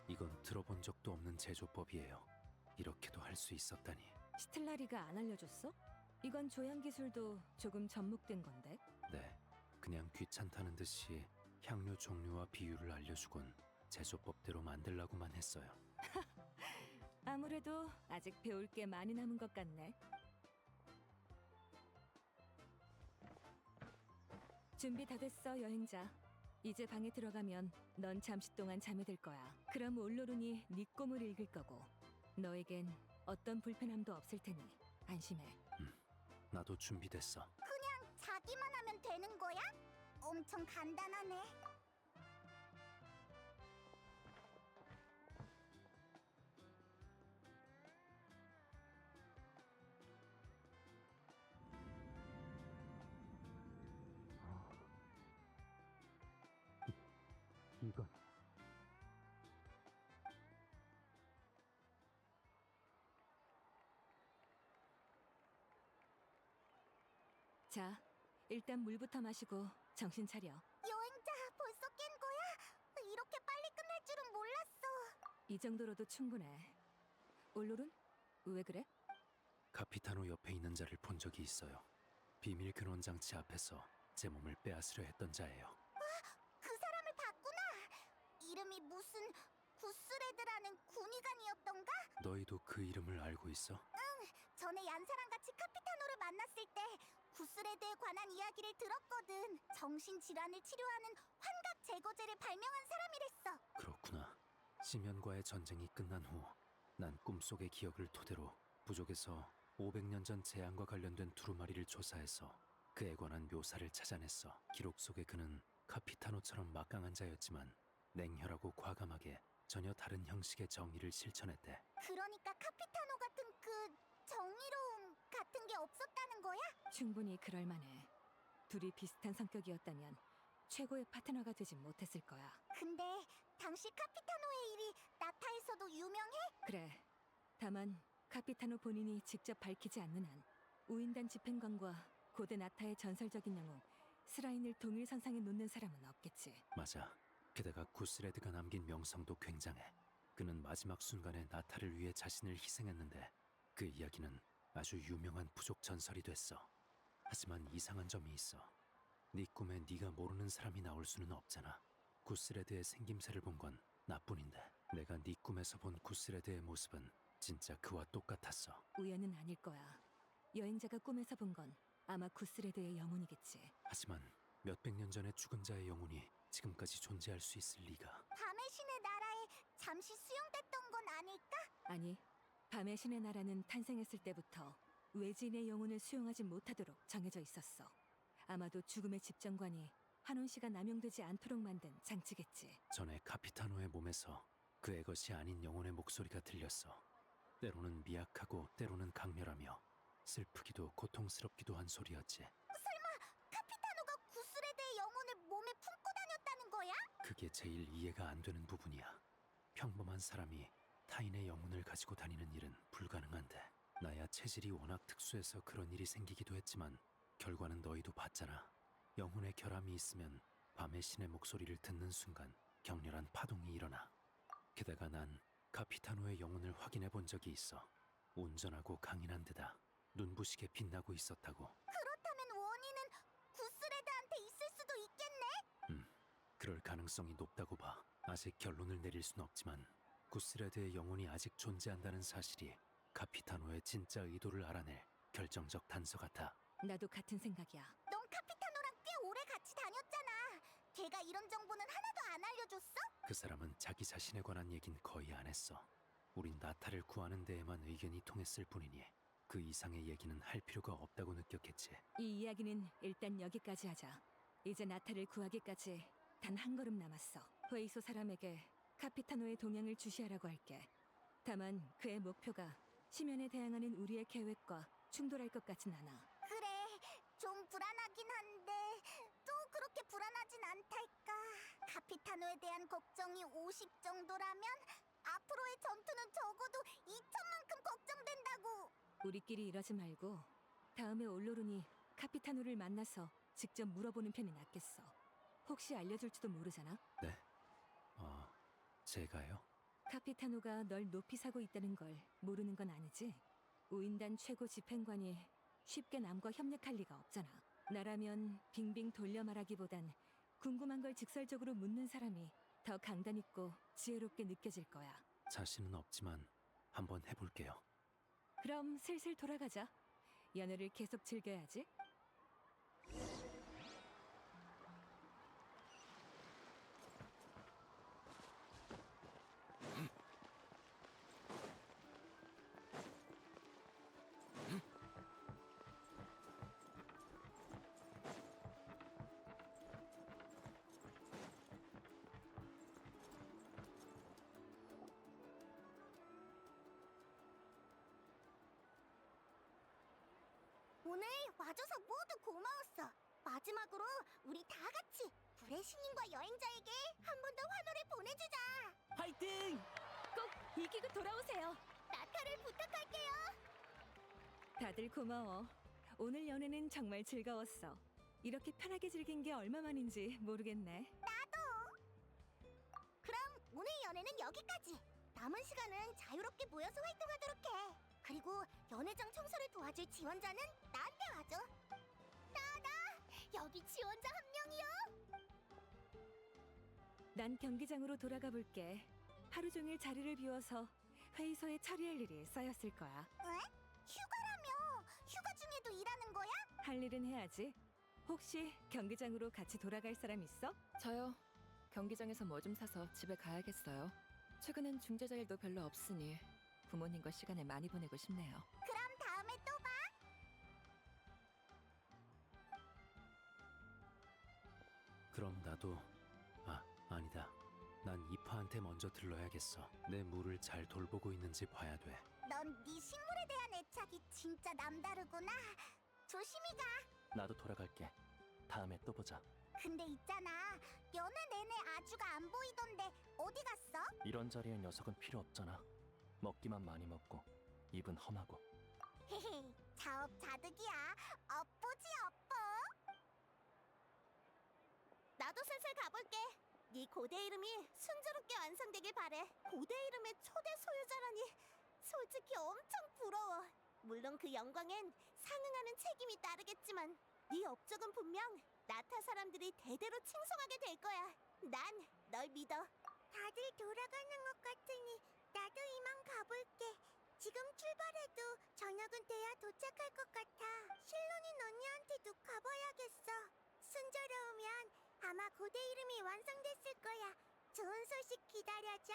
이건 들어본 적도 없는 제조법이에요. 이렇게도 할 수 있었다니. 스텔라리가 안 알려줬어? 이건 조향 기술도 조금 접목된 건데. 네, 그냥 귀찮다는 듯이 향료 종류와 비율을 알려주곤 제조법대로 만들라고만 했어요. 아무래도 아직 배울 게 많이 남은 것 같네. 준비 다 됐어, 여행자. 이제 방에 들어가면 넌 잠시 동안 잠이 들 거야. 그럼 올로룬이 네 꿈을 읽을 거고 너에겐 어떤 불편함도 없을 테니 안심해. 나도 준비됐어. 자기만 하면 되는 거야? 엄청 간단하네. 이건 자, 일단 물부터 마시고 정신 차려. 여행자 벌써 깬 거야? 이렇게 빨리 끝날 줄은 몰랐어. 이 정도로도 충분해. 올로룬? 왜 그래? 카피타노 옆에 있는 자를 본 적이 있어요. 비밀 근원 장치 앞에서 제 몸을 빼앗으려 했던 자예요. 그 사람을 봤구나. 이름이 무슨 구스레드라는 군의관이었던가? 너희도 그 이름을 알고 있어? 전에 얀사랑 같이 카피타노를 만났을 때 구스레드에 관한 이야기를 들었거든. 정신질환을 치료하는 환각 제거제를 발명한 사람이랬어. 그렇구나. 시면과의 전쟁이 끝난 후 난 꿈속의 기억을 토대로 부족에서 500년 전 재앙과 관련된 두루마리를 조사해서 그에 관한 묘사를 찾아냈어. 기록 속의 그는 카피타노처럼 막강한 자였지만 냉혈하고 과감하게 전혀 다른 형식의 정의를 실천했대. 그러니까 카피타노 같은 그 정의로움 같은 게 없었다는 거야? 충분히 그럴만해. 둘이 비슷한 성격이었다면 최고의 파트너가 되지 못했을 거야. 근데 당시 카피타노의 일이 나타에서도 유명해? 그래. 다만 카피타노 본인이 직접 밝히지 않는 한 우인단 집행관과 고대 나타의 전설적인 영웅 스라인을 동일선상에 놓는 사람은 없겠지. 맞아. 게다가 구스레드가 남긴 명성도 굉장해. 그는 마지막 순간에 나타를 위해 자신을 희생했는데 그 이야기는 아주 유명한 부족 전설이 됐어. 하지만 이상한 점이 있어. 네 꿈에 네가 모르는 사람이 나올 수는 없잖아. 구스레드의 생김새를 본 건 나뿐인데 내가 네 꿈에서 본 구스레드의 모습은 진짜 그와 똑같았어. 우연은 아닐 거야. 여행자가 꿈에서 본 건 아마 구스레드의 영혼이겠지. 하지만 몇백 년 전에 죽은 자의 영혼이 지금까지 존재할 수 있을 리가. 밤의 신의 나라에 잠시 수용됐던 건 아닐까? 아니, 밤의 신의 나라는 탄생했을 때부터 외지인의 영혼을 수용하지 못하도록 정해져 있었어. 아마도 죽음의 집정관이 환원 씨가 남용되지 않도록 만든 장치겠지. 전에 카피타노의 몸에서 그의 것이 아닌 영혼의 목소리가 들렸어. 때로는 미약하고 때로는 강렬하며 슬프기도 고통스럽기도 한 소리였지. 카피타노가 구스레드의 영혼을 몸에 품고 다녔다는 거야? 그게 제일 이해가 안 되는 부분이야. 평범한 사람이 타인의 영혼을 가지고 다니는 일은 불가능한데 나야 체질이 워낙 특수해서 그런 일이 생기기도 했지만 결과는 너희도 봤잖아. 영혼의 결함이 있으면 밤의 신의 목소리를 듣는 순간 격렬한 파동이 일어나. 게다가 난 카피타노의 영혼을 확인해 본 적이 있어. 온전하고 강인한 데다 눈부시게 빛나고 있었다고. 그렇다면 원인은 구스레드한테 있을 수도 있겠네? 그럴 가능성이 높다고 봐. 아직 결론을 내릴 순 없지만 구스레드의 영혼이 아직 존재한다는 사실이 카피타노의 진짜 의도를 알아낼 결정적 단서 같아. 나도 같은 생각이야. 넌 카피타노랑 꽤 오래 같이 다녔잖아. 걔가 이런 정보는 하나도 안 알려줬어? 그 사람은 자기 자신에 관한 얘긴 거의 안 했어. 우린 나타를 구하는 데에만 의견이 통했을 뿐이니 그 이상의 얘기는 할 필요가 없다고 느꼈겠지. 이 이야기는 일단 여기까지 하자. 이제 나타를 구하기까지 단 한 걸음 남았어. 회의소 사람에게 카피타노의 동향을 주시하라고 할게. 다만 그의 목표가 심연에 대항하는 우리의 계획과 충돌할 것 같진 않아. 그래, 좀 불안하긴 한데 또 그렇게 불안하진 않달까. 카피타노에 대한 걱정이 50 정도라면 앞으로의 전투는 적어도 2천만큼 걱정된다고. 우리끼리 이러지 말고 다음에 올로룬이 카피타노를 만나서 직접 물어보는 편이 낫겠어. 혹시 알려줄지도 모르잖아. 네? 제가요? 카피타노가 널 높이 사고 있다는 걸 모르는 건 아니지? 우인단 최고 집행관이 쉽게 남과 협력할 리가 없잖아. 나라면 빙빙 돌려 말하기보단 궁금한 걸 직설적으로 묻는 사람이 더 강단 있고 지혜롭게 느껴질 거야. 자신은 없지만 한번 해볼게요. 그럼 슬슬 돌아가자. 연애를 계속 즐겨야지. 오늘 와줘서 모두 고마웠어. 마지막으로 우리 다 같이 불의 신님과 여행자에게 한 번 더 환호를 보내주자. 화이팅! 꼭 이기고 돌아오세요. 나타를 부탁할게요. 다들 고마워. 오늘 연애는 정말 즐거웠어. 이렇게 편하게 즐긴 게 얼마만인지 모르겠네. 그럼 오늘 연애는 여기까지. 남은 시간은 자유롭게 모여서 활동하도록 해. 그리고 연회장 청소를 도와줄 지원자는 나한테 와줘. 여기 지원자 한 명이요. 난 경기장으로 돌아가 볼게. 하루 종일 자리를 비워서 회의소에 처리할 일이 쌓였을 거야. 휴가라며? 휴가 중에도 일하는 거야? 할 일은 해야지. 혹시 경기장으로 같이 돌아갈 사람 있어? 저요. 경기장에서 뭐 좀 사서 집에 가야겠어요. 최근엔 중재자 일도 별로 없으니 부모님과 시간을 많이 보내고 싶네요. 그럼 다음에 또 봐. 그럼 나도 아니다. 난 이파한테 먼저 들러야겠어. 내 물을 잘 돌보고 있는지 봐야 돼. 넌 네 식물에 대한 애착이 진짜 남다르구나. 조심히 가. 나도 돌아갈게. 다음에 또 보자. 근데 있잖아, 연애 내내 아주가 안 보이던데 어디 갔어? 이런 자리에 녀석은 필요 없잖아. 먹기만 많이 먹고 입은 험하고. 헤헤, 자업자득이야. 업보지 업보. 나도 슬슬 가볼게. 네 고대 이름이 순조롭게 완성되길 바래. 고대 이름의 초대 소유자라니 솔직히 엄청 부러워. 물론 그 영광엔 상응하는 책임이 따르겠지만 네 업적은 분명 나타 사람들이 대대로 칭송하게 될 거야. 난 널 믿어. 다들 돌아가는 것 같으니 나도 이만 가볼게. 지금 출발해도 저녁은 돼야 도착할 것 같아. 실론인 언니한테도 가봐야겠어. 순조로우면 아마 고대 이름이 완성됐을 거야. 좋은 소식 기다려줘.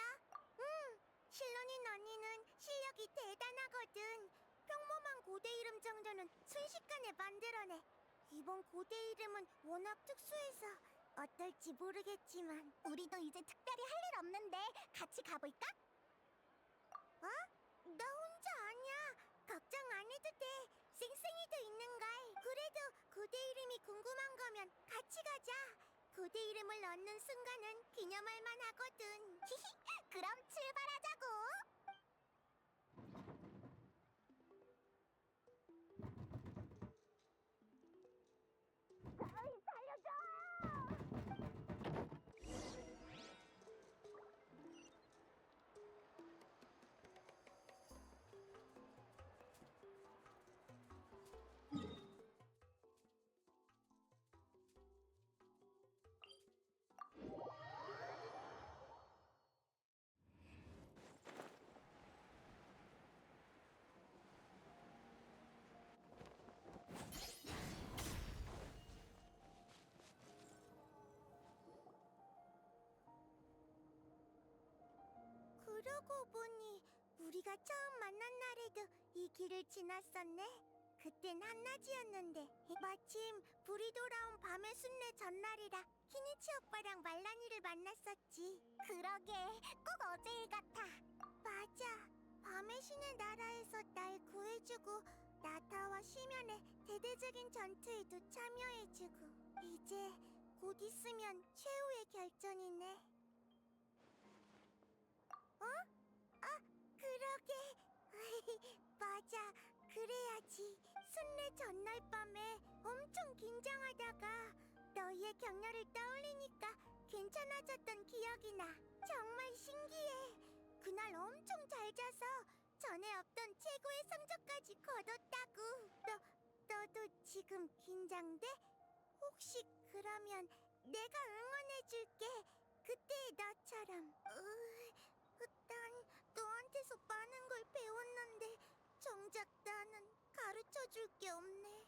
실론인 언니는 실력이 대단하거든. 평범한 고대 이름 정도는 순식간에 만들어내. 이번 고대 이름은 워낙 특수해서 어떨지 모르겠지만 우리도 이제 특별히 할 일 없는데 같이 가볼까? 어? 나 혼자 아니야. 걱정 안 해도 돼. 쌩쌩이도 있는걸. 그래도 고대 이름이 궁금한 거면 같이 가자. 고대 이름을 얻는 순간은 기념할 만하거든. 그럼 출발하자고. 그러고 보니 우리가 처음 만난 날에도 이 길을 지났었네. 그땐 한낮이었는데 마침 불이 돌아온 밤의 순례 전날이라 키니치 오빠랑 말라니를 만났었지. 그러게, 꼭 어제 일 같아. 맞아. 밤의 신의 나라에서 날 구해주고 나타와 시면의 대대적인 전투에도 참여해주고 이제 곧 있으면 최후의 결전이네. 어? 아, 그러게. 맞아, 그래야지. 순례 전날 밤에 엄청 긴장하다가 너희의 격려를 떠올리니까 괜찮아졌던 기억이 나. 정말 신기해. 그날 엄청 잘 자서 전에 없던 최고의 성적까지 거뒀다고. 너도 지금 긴장돼? 혹시 그러면 내가 응원해줄게. 그때의 너처럼. 난 너한테서 많은 걸 배웠는데 정작 나는 가르쳐줄 게 없네.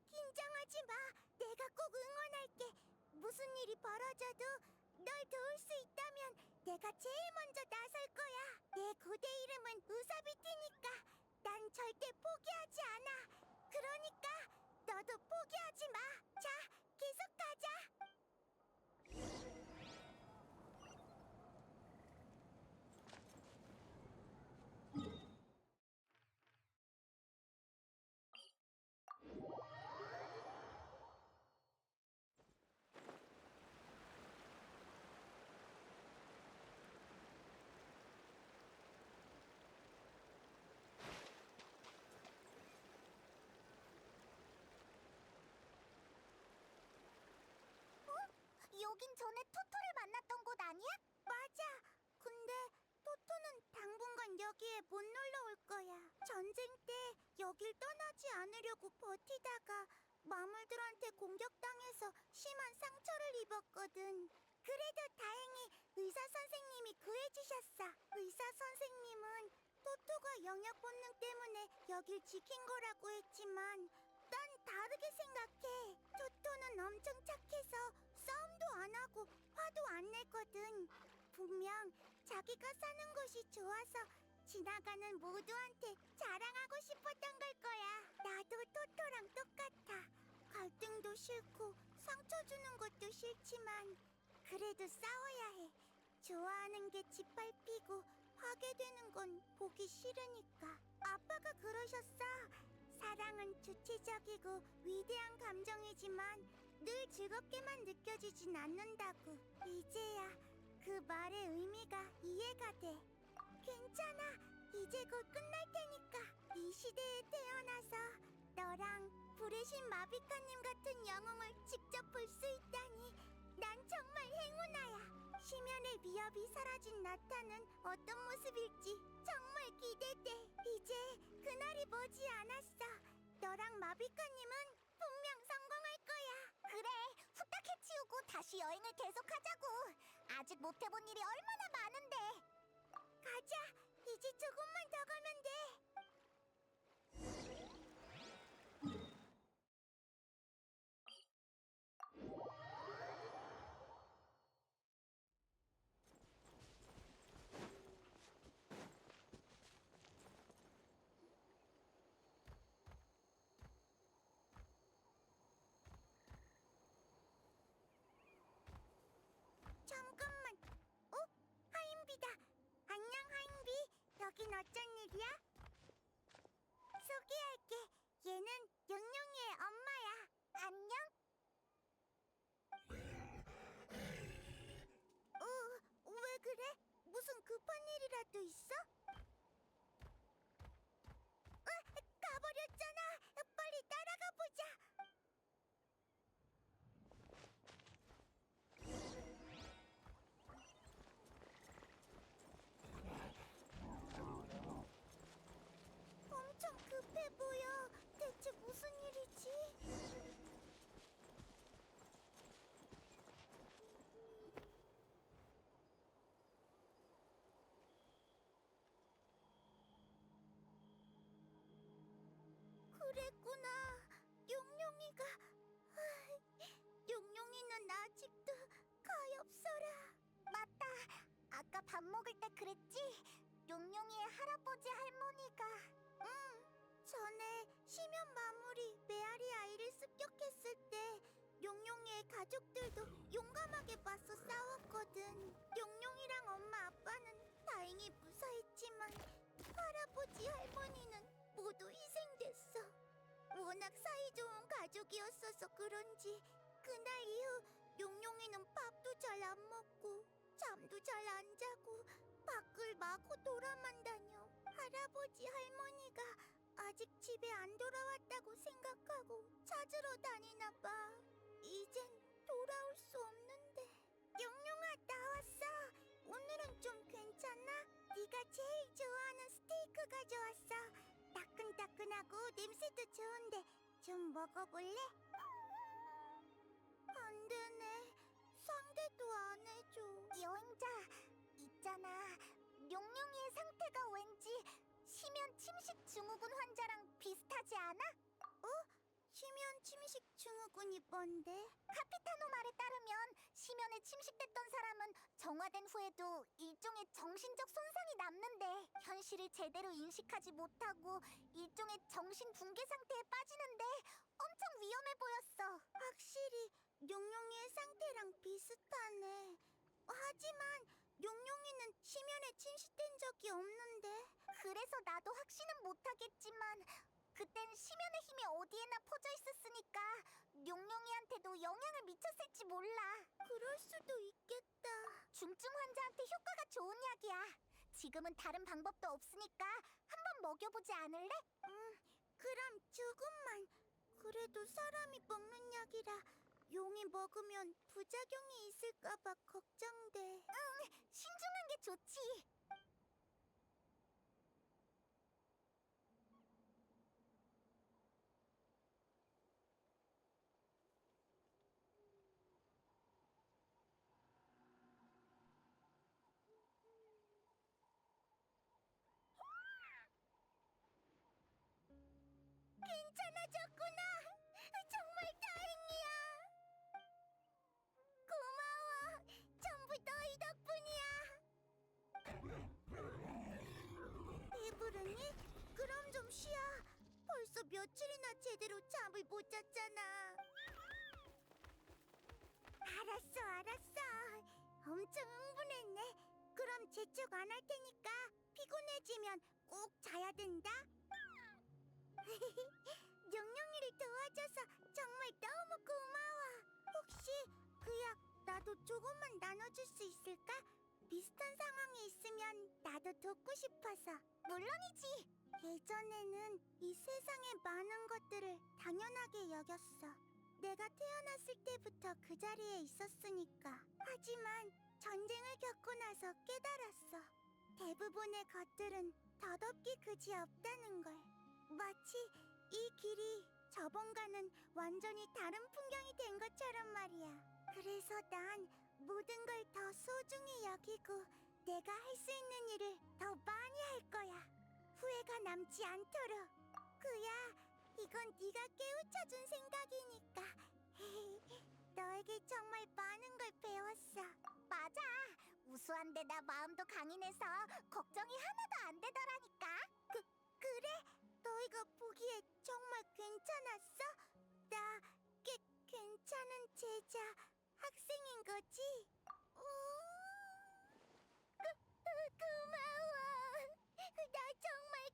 긴장하지 마. 내가 꼭 응원할게. 무슨 일이 벌어져도 널 도울 수 있다면 내가 제일 먼저 나설 거야. 내 고대 이름은 우사비티니까 난 절대 포기하지 않아. 그러니까 너도 포기하지 마. 자, 계속 가자. 여긴 전에 토토를 만났던 곳 아니야? 맞아. 근데 토토는 당분간 여기에 못 놀러 올 거야. 전쟁 때 여길 떠나지 않으려고 버티다가 마물들한테 공격당해서 심한 상처를 입었거든. 그래도 다행히 의사 선생님이 구해주셨어. 의사 선생님은 토토가 영역 본능 때문에 여길 지킨 거라고 했지만 난 다르게 생각해. 토토는 엄청 착해서 싸움도 안 하고 화도 안 내거든. 분명 자기가 사는 곳이 좋아서 지나가는 모두한테 자랑하고 싶었던 걸 거야. 나도 토토랑 똑같아. 갈등도 싫고 상처 주는 것도 싫지만 그래도 싸워야 해. 좋아하는 게 짓밟히고 파괴되는 건 보기 싫으니까. 아빠가 그러셨어. 사랑은 주체적이고 위대한 감정이지만 늘 즐겁게만 느껴지진 않는다고. 이제야 그 말의 의미가 이해가 돼. 괜찮아. 이제 곧 끝날 테니까. 이 시대에 태어나서 너랑 불의 신 마비카님 같은 영웅을 직접 볼 수 있다니 난 정말 행운아야. 심연의 위협이 사라진 나타는 어떤 모습일지 정말 기대돼. 이제 그날이 머지 않았어. 너랑 마비카님은 분명 성공할 거야. 그래, 후딱 해치우고 다시 여행을 계속하자고. 아직 못 해본 일이 얼마나 많은데. 가자. 이제 조금만 더 가면 돼. 일이야? 소개할게. 얘는 용용이의 엄마야. 안녕. 왜 그래? 무슨 급한 일이라도 있어? 가버렸잖아. 빨리 따라가 보자. 엄청 급해 보여. 대체 무슨 일이지? 그랬구나. 용용이가. 용용이는 아직도 가엾어라. 맞다. 아까 밥 먹을 때 그랬지? 용용이의 할아버지 할머니가. 전에 심연 마무리 메아리 아이를 습격했을 때 용용이의 가족들도 용감하게 맞서 싸웠거든. 용용이랑 엄마 아빠는 다행히 무사했지만 할아버지 할머니는 모두 희생됐어. 워낙 사이좋은 가족이었어서 그런지 그날 이후 용용이는 밥도 잘 안 먹고 잠도 잘 안 자고 밖을 마구 돌아만 다녀. 할아버지 할머니가 아직 집에 안 돌아왔다고 생각하고 찾으러 다니나 봐. 이젠 돌아올 수 없는데. 용용아, 나왔어. 오늘은 좀 괜찮아? 네가 제일 좋아하는 스테이크 가져왔어. 따끈따끈하고 냄새도 좋은데 좀 먹어볼래? 안 되네. 상대도 안 해줘. 여행자, 있잖아. 용용이의 상태가 왠지 심연 침식 증후군 환자랑 비슷하지 않아? 심연 침식 증후군이 뭔데? 카피타노 말에 따르면 심연에 침식됐던 사람은 정화된 후에도 일종의 정신적 손상이 남는데 현실을 제대로 인식하지 못하고 일종의 정신 붕괴 상태에 빠지는데 엄청 위험해 보였어. 확실히 용용이의 상태랑 비슷하네. 하지만 용용이는 심연에 침식된 적이 없는데. 그래서 나도 확신은 못하겠지만 그땐 심연의 힘이 어디에나 퍼져 있었으니까 용용이한테도 영향을 미쳤을지 몰라. 그럴 수도 있겠다. 중증 환자한테 효과가 좋은 약이야. 지금은 다른 방법도 없으니까 한번 먹여보지 않을래? 그럼 조금만. 그래도 사람이 먹는 약이라 용이 먹으면 부작용이 있을까봐 걱정돼. 신중한 게 좋지. 괜찮아졌구나. 정말 다행이야. 고마워. 전부 너희 덕분이야. 배부르니? 그럼 좀 쉬어. 벌써 며칠이나 제대로 잠을 못 잤잖아. 알았어. 엄청 흥분했네. 그럼 재촉 안 할 테니까 피곤해지면 꼭 자야 된다. 용용이를 도와줘서 정말 너무 고마워. 혹시 그 약 나도 조금만 나눠줄 수 있을까? 비슷한 상황에 있으면 나도 돕고 싶어서. 물론이지. 예전에는 이 세상의 많은 것들을 당연하게 여겼어. 내가 태어났을 때부터 그 자리에 있었으니까. 하지만 전쟁을 겪고 나서 깨달았어. 대부분의 것들은 덧없기 그지없다는 걸. 마치 이 길이 저번과는 완전히 다른 풍경이 된 것처럼 말이야. 그래서 난 모든 걸 더 소중히 여기고 내가 할 수 있는 일을 더 많이 할 거야. 후회가 남지 않도록. 그야, 이건 네가 깨우쳐준 생각이니까. 너에게 정말 많은 걸 배웠어. 맞아. 우수한데 나 마음도 강인해서 걱정이 하나도 안 되더라니까. 그래? 너희가 보기에 정말 괜찮았어? 나 괜찮은 제자, 학생인 거지? 고마워. 나 정말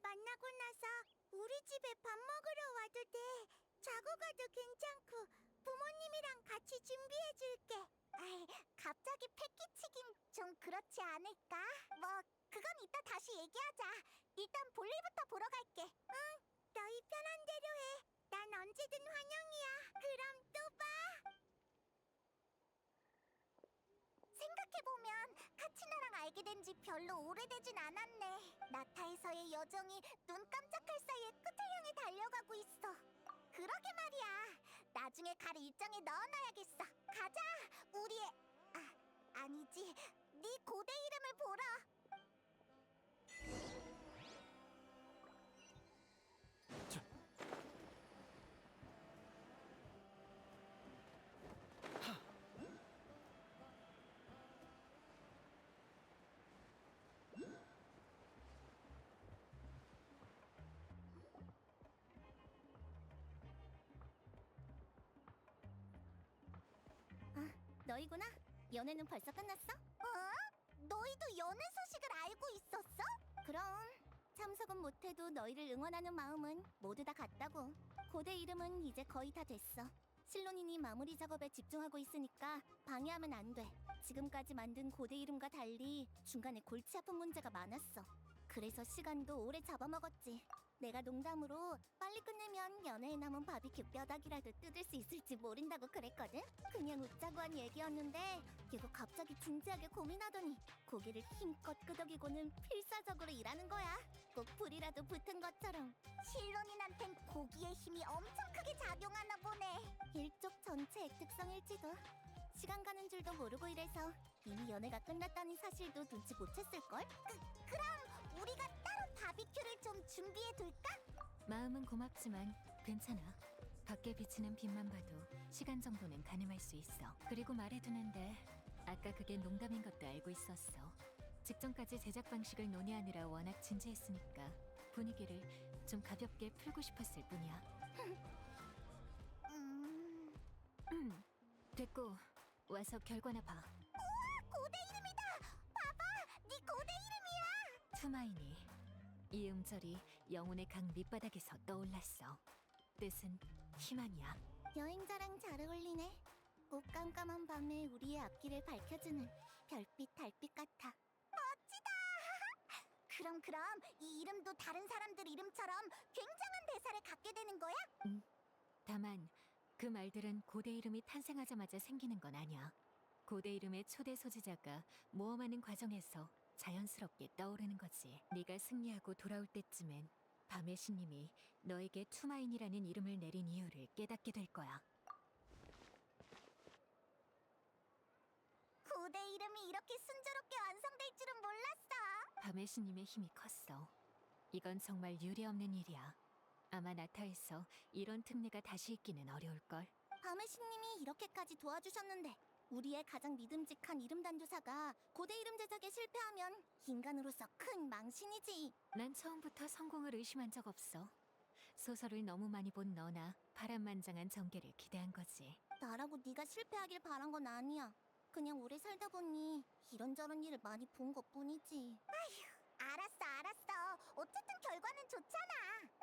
만나고 나서 우리 집에 밥 먹으러 와도 돼. 자고 가도 괜찮고 부모님이랑 같이 준비해줄게. 아이, 갑자기 패기치긴 좀 그렇지 않을까? 뭐 그건 이따 다시 얘기하자. 일단 볼일부터 보러 갈게. 응, 너희 편한 대로 해. 난 언제든 환영이야. 그럼 또 봐. 생각해보면 카치나랑 알게 된 지 별로 오래되진 않았네. 나타에서의 여정이 눈 깜짝할 사이에 끝을 향해 달려가고 있어. 그러게 말이야. 나중에 갈 일정에 넣어놔야겠어. 가자. 우리의 아니지. 네 고대 이름을 보러. 너희구나? 연애는 벌써 끝났어? 너희도 연애 소식을 알고 있었어? 그럼 참석은 못해도 너희를 응원하는 마음은 모두 다 같다고. 고대 이름은 이제 거의 다 됐어. 실론인이 마무리 작업에 집중하고 있으니까 방해하면 안 돼. 지금까지 만든 고대 이름과 달리 중간에 골치 아픈 문제가 많았어. 그래서 시간도 오래 잡아먹었지. 내가 농담으로 빨리 끝내면 연애에 남은 바비큐 뼈다귀라도 뜯을 수 있을지 모른다고 그랬거든? 그냥 웃자고 한 얘기였는데 얘가 갑자기 진지하게 고민하더니 고기를 힘껏 끄덕이고는 필사적으로 일하는 거야. 꼭 불이라도 붙은 것처럼. 실론인한텐 고기의 힘이 엄청 크게 작용하나 보네. 일족 전체의 특성일지도. 시간 가는 줄도 모르고 일해서 이미 연애가 끝났다는 사실도 눈치 못 챘을걸? 그럼 우리가 따로 바비큐를 좀 준비해둘까? 마음은 고맙지만 괜찮아. 밖에 비치는 빛만 봐도 시간 정도는 가늠할 수 있어. 그리고 말해두는데 아까 그게 농담인 것도 알고 있었어. 직전까지 제작 방식을 논의하느라 워낙 진지했으니까 분위기를 좀 가볍게 풀고 싶었을 뿐이야. 됐고 와서 결과나 봐. 고대 이름이다. 봐봐, 네 고대 이름이야. 투마이니. 이 음절이 영혼의 강 밑바닥에서 떠올랐어. 뜻은 희망이야. 여행자랑 잘 어울리네. 꼭 깜깜한 밤에 우리의 앞길을 밝혀주는 별빛 달빛 같아. 그럼 이 이름도 다른 사람들 이름처럼 굉장한 대사를 갖게 되는 거야? 다만 그 말들은 고대 이름이 탄생하자마자 생기는 건 아니야. 고대 이름의 초대 소지자가 모험하는 과정에서 자연스럽게 떠오르는 거지. 네가 승리하고 돌아올 때쯤엔 밤의 신님이 너에게 투마인이라는 이름을 내린 이유를 깨닫게 될 거야. 고대 이름이 이렇게 순조롭게 완성될 줄은 몰랐어. 밤의 신님의 힘이 컸어. 이건 정말 유례없는 일이야. 아마 나타에서 이런 특례가 다시 있기는 어려울걸. 밤의 신님이 이렇게까지 도와주셨는데 우리의 가장 믿음직한 이름 단조사가 고대 이름 제작에 실패하면 인간으로서 큰 망신이지. 난 처음부터 성공을 의심한 적 없어. 소설을 너무 많이 본 너나 파란만장한 전개를 기대한 거지. 나라고 네가 실패하길 바란 건 아니야. 그냥 오래 살다 보니 이런저런 일을 많이 본 것뿐이지. 알았어. 어쨌든 결과는 좋잖아.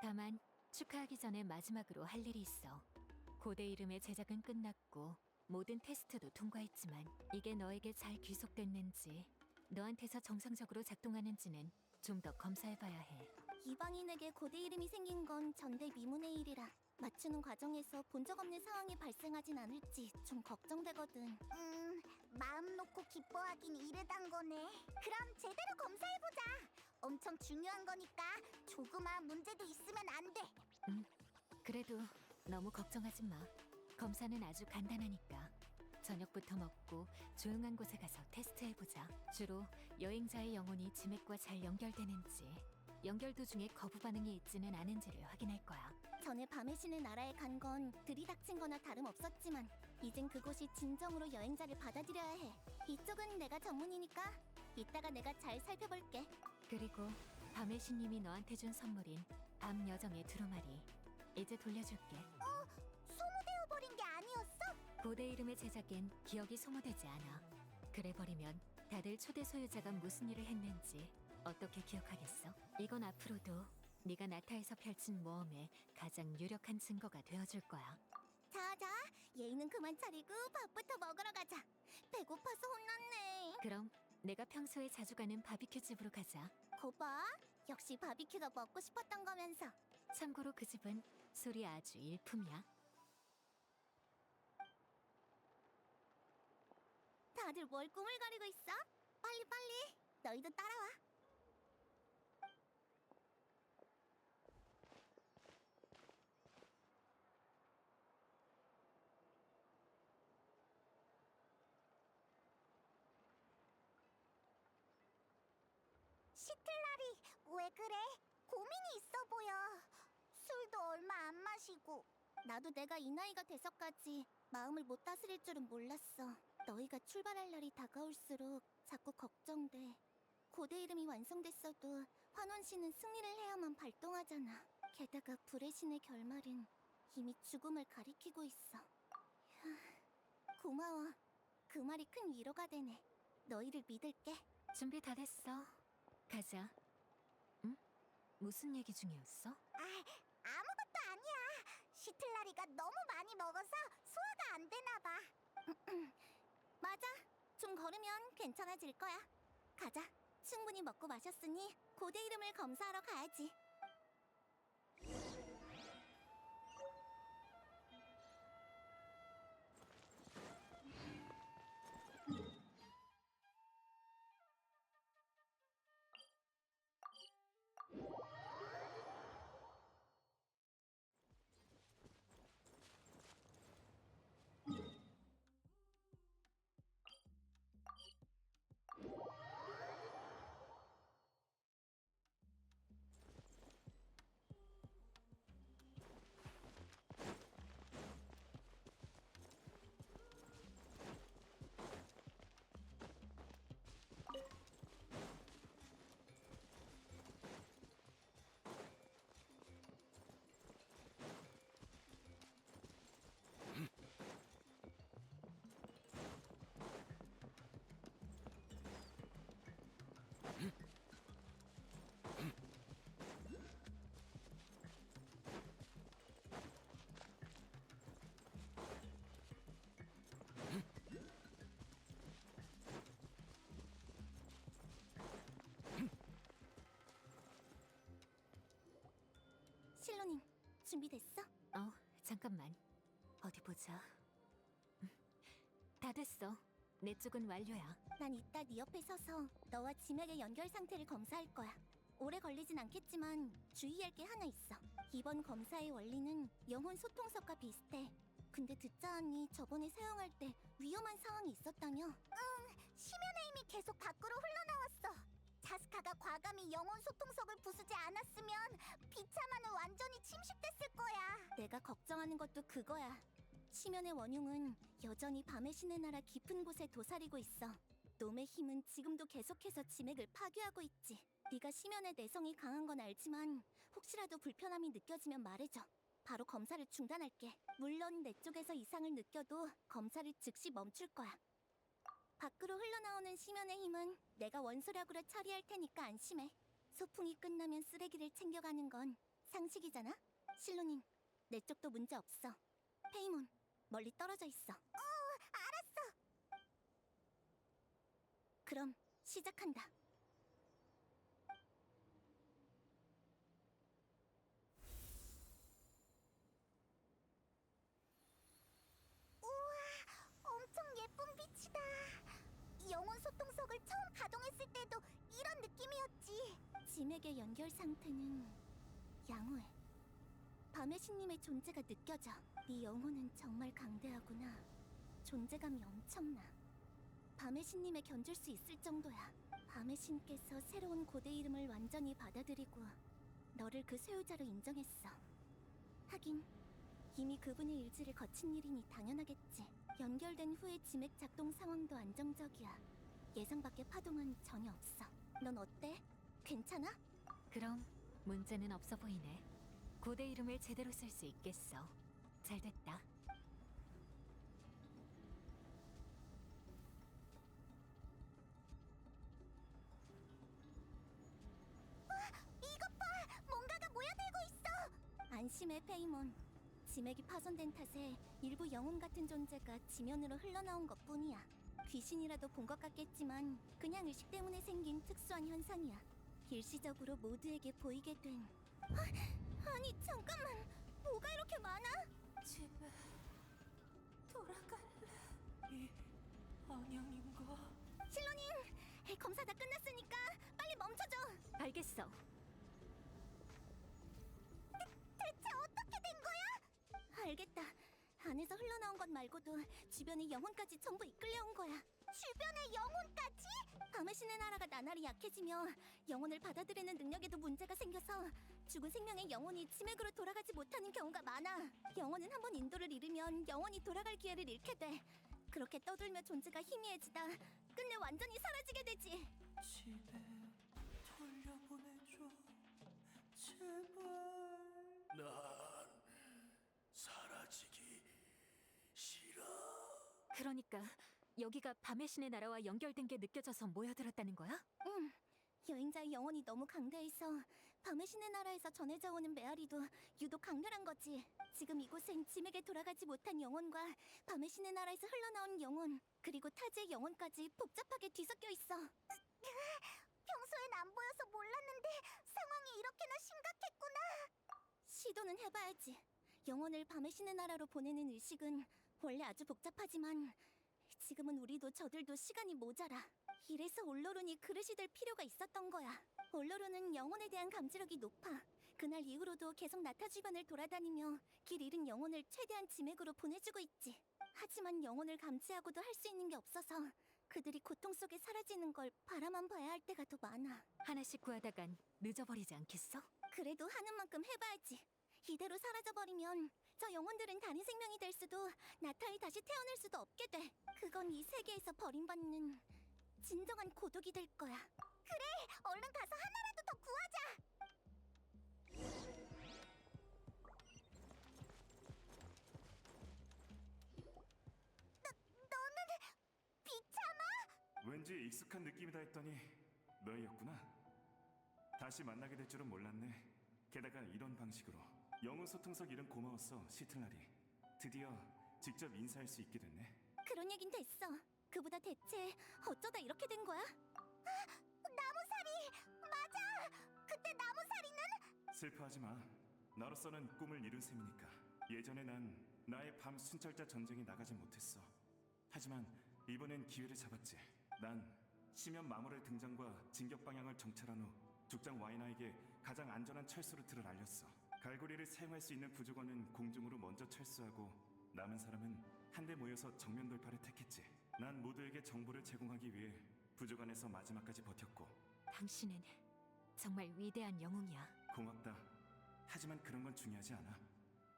다만 축하하기 전에 마지막으로 할 일이 있어. 고대 이름의 제작은 끝났고 모든 테스트도 통과했지만 이게 너에게 잘 귀속됐는지 너한테서 정상적으로 작동하는지는 좀 더 검사해봐야 해. 이방인에게 고대 이름이 생긴 건 전대미문의 일이라 맞추는 과정에서 본 적 없는 상황이 발생하진 않을지 좀 걱정되거든. 마음 놓고 기뻐하긴 이르단 거네. 그럼 제대로 검사해보자. 엄청 중요한 거니까 조그마한 문제도 있으면 안 돼. 그래도 너무 걱정하지 마. 검사는 아주 간단하니까. 저녁부터 먹고 조용한 곳에 가서 테스트해보자. 주로 여행자의 영혼이 지맥과 잘 연결되는지, 연결 도중에 거부 반응이 있지는 않은지를 확인할 거야. 전에 밤의 신의 나라에 간 건 들이닥친 거나 다름없었지만 이젠 그곳이 진정으로 여행자를 받아들여야 해. 이쪽은 내가 전문이니까 이따가 내가 잘 살펴볼게. 그리고 밤의 신님이 너한테 준 선물인 밤 여정의 두루마리 이제 돌려줄게. 소모되어버린 게 아니었어? 고대 이름의 제작엔 기억이 소모되지 않아. 그래버리면 다들 초대 소유자가 무슨 일을 했는지 어떻게 기억하겠어? 이건 앞으로도 네가 나타에서 펼친 모험의 가장 유력한 증거가 되어줄 거야. 자자, 예의는 그만 차리고 밥부터 먹으러 가자. 배고파서 혼났네. 그럼 내가 평소에 자주 가는 바비큐 집으로 가자. 거봐, 역시 바비큐가 먹고 싶었던 거면서. 참고로 그 집은 술이 아주 일품이야. 다들 뭘 꾸물거리고 있어? 빨리 빨리, 너희도 따라와. 시틀라리, 왜 그래? 고민이 있어 보여. 술도 얼마 안 마시고. 나도 내가 이 나이가 돼서까지 마음을 못 다스릴 줄은 몰랐어. 너희가 출발할 날이 다가올수록 자꾸 걱정돼. 고대 이름이 완성됐어도 환원 씨는 승리를 해야만 발동하잖아. 게다가 불의 신의 결말은 이미 죽음을 가리키고 있어. 고마워. 그 말이 큰 위로가 되네. 너희를 믿을게. 준비 다 됐어. 가자. 응? 무슨 얘기 중이었어? 아무것도 아니야. 시틀라리가 너무 많이 먹어서 소화가 안 되나 봐. 맞아. 좀 걸으면 괜찮아질 거야. 가자. 충분히 먹고 마셨으니 고대 이름을 검사하러 가야지. 실로님, 준비됐어? 잠깐만. 어디 보자. 다 됐어. 내 쪽은 완료야. 난 이따 네 옆에 서서 너와 지맥의 연결 상태를 검사할 거야. 오래 걸리진 않겠지만 주의할 게 하나 있어. 이번 검사의 원리는 영혼 소통석과 비슷해. 근데 듣자 하니 저번에 사용할 때 위험한 상황이 있었다며? 심연의 힘이 계속 밖으로 흘러나왔어. 자스카가 과감히 영혼 소통석을 부수지 않았으면 비참하는 완전히 침식됐을 거야. 내가 걱정하는 것도 그거야. 심연의 원흉은 여전히 밤의 신의 나라 깊은 곳에 도사리고 있어. 놈의 힘은 지금도 계속해서 지맥을 파괴하고 있지. 네가 심연의 내성이 강한 건 알지만 혹시라도 불편함이 느껴지면 말해줘. 바로 검사를 중단할게. 물론 내 쪽에서 이상을 느껴도 검사를 즉시 멈출 거야. 밖으로 흘러나오는 심연의 힘은 내가 원소력으로 처리할 테니까 안심해. 소풍이 끝나면 쓰레기를 챙겨가는 건 상식이잖아? 실로님, 내 쪽도 문제 없어. 페이몬, 멀리 떨어져 있어. 알았어. 그럼 시작한다. 엄청 예쁜 빛이다. 영혼 소통석을 처음 가동했을 때도 이런 느낌이었지. 지맥의 연결 상태는 양호해. 밤의 신님의 존재가 느껴져. 네 영혼은 정말 강대하구나. 존재감이 엄청나. 밤의 신님에 견줄 수 있을 정도야. 밤의 신께서 새로운 고대 이름을 완전히 받아들이고 너를 그 소유자로 인정했어. 하긴 이미 그분의 일지를 거친 일이니 당연하겠지. 연결된 후의 지맥 작동 상황도 안정적이야. 예상 밖의 파동은 전혀 없어. 넌 어때? 괜찮아? 그럼 문제는 없어 보이네. 고대 이름을 제대로 쓸 수 있겠어. 잘 됐다. 이것 봐! 뭔가가 안심해, 페이몬. 지맥이 파손된 탓에 일부 영혼 같은 존재가 지면으로 흘러나온 것뿐이야. 귀신이라도 본 것 같겠지만 그냥 의식 때문에 생긴 특수한 현상이야. 일시적으로 모두에게 보이게 된... 아니 잠깐만! 뭐가 이렇게 많아? 집에 돌아갈래. 이 안녕인가? 실로님! 검사 다 끝났으니까 빨리 멈춰줘! 알겠어. 대체 어떻게 된 거야? 알겠다. 안에서 흘러나온 것 말고도 주변의 영혼까지 전부 이끌려온 거야. 주변의 영혼까지? 밤의 신의 나라가 나날이 약해지며 영혼을 받아들이는 능력에도 문제가 생겨서 죽은 생명의 영혼이 지맥으로 돌아가지 못하는 경우가 많아. 영혼은 한번 인도를 잃으면 영혼이 돌아갈 기회를 잃게 돼. 그렇게 떠돌며 존재가 희미해지다 끝내 완전히 사라지게 되지. 집에 돌려보내줘. 제발. 난 사라지기 싫어. 그러니까 여기가 밤의 신의 나라와 연결된 게 느껴져서 모여들었다는 거야? 응. 여행자의 영혼이 너무 강대해서 밤의 신의 나라에서 전해져 오는 메아리도 유독 강렬한 거지. 지금 이곳엔 지맥에 돌아가지 못한 영혼과 밤의 신의 나라에서 흘러나온 영혼, 그리고 타지의 영혼까지 복잡하게 뒤섞여 있어. 평소엔 안 보여서 몰랐는데 상황이 이렇게나 심각했구나. 시도는 해봐야지. 영혼을 밤의 신의 나라로 보내는 의식은 원래 아주 복잡하지만 지금은 우리도 저들도 시간이 모자라. 이래서 올로룬이 그릇이 될 필요가 있었던 거야. 올로룬은 영혼에 대한 감지력이 높아. 그날 이후로도 계속 나타 주변을 돌아다니며 길 잃은 영혼을 최대한 지맥으로 보내주고 있지. 하지만 영혼을 감지하고도 할 수 있는 게 없어서 그들이 고통 속에 사라지는 걸 바라만 봐야 할 때가 더 많아. 하나씩 구하다간 늦어버리지 않겠어? 그래도 하는 만큼 해봐야지. 이대로 사라져버리면 저 영혼들은 다른 생명이 될 수도 나타에 다시 태어날 수도 없게 돼. 그건 이 세계에서 버림받는 진정한 고독이 될 거야. 얼른 가서 하나라도 더 구하자. 너는 비참아? 왠지 익숙한 느낌이다 했더니 너희였구나. 다시 만나게 될 줄은 몰랐네. 게다가 이런 방식으로. 영혼 소통석 일은 고마웠어, 시틀라리. 드디어 직접 인사할 수 있게 됐네. 그런 얘긴 됐어. 그보다 대체 어쩌다 이렇게 된 거야? 나무사리! 맞아! 그때 나무사리는? 슬퍼하지 마. 나로서는 꿈을 이룬 셈이니까. 예전에 난 나의 밤 순찰자 전쟁에 나가지 못했어. 하지만 이번엔 기회를 잡았지. 난 심연 마물의 등장과 진격 방향을 정찰한 후 죽장 와이나에게 가장 안전한 철수 루트를 알렸어. 갈고리를 사용할 수 있는 부족원은 공중으로 먼저 철수하고 남은 사람은 한데 모여서 정면 돌파를 택했지. 난 모두에게 정보를 제공하기 위해 부족원에서 마지막까지 버텼고. 당신은 정말 위대한 영웅이야. 고맙다. 하지만 그런 건 중요하지 않아.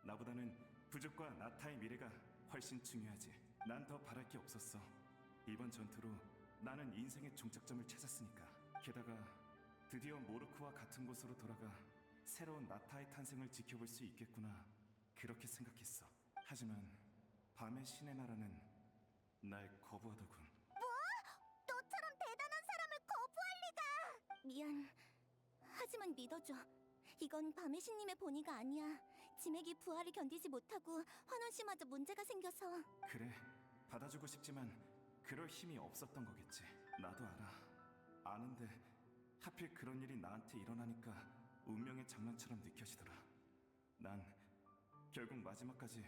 나보다는 부족과 나타의 미래가 훨씬 중요하지. 난 더 바랄 게 없었어. 이번 전투로 나는 인생의 종착점을 찾았으니까. 게다가 드디어 모르크와 같은 곳으로 돌아가 새로운 나타의 탄생을 지켜볼 수 있겠구나. 그렇게 생각했어. 하지만 밤의 신의 나라는 날 거부하더군. 너처럼 대단한 사람을 거부할 리가! 미안. 하지만 믿어줘. 이건 밤의 신님의 본의가 아니야. 지맥이 부하를 견디지 못하고 환원 씨마저 문제가 생겨서. 그래, 받아주고 싶지만 그럴 힘이 없었던 거겠지. 나도 알아. 아는데 하필 그런 일이 나한테 일어나니까 운명의 장난처럼 느껴지더라. 난 결국 마지막까지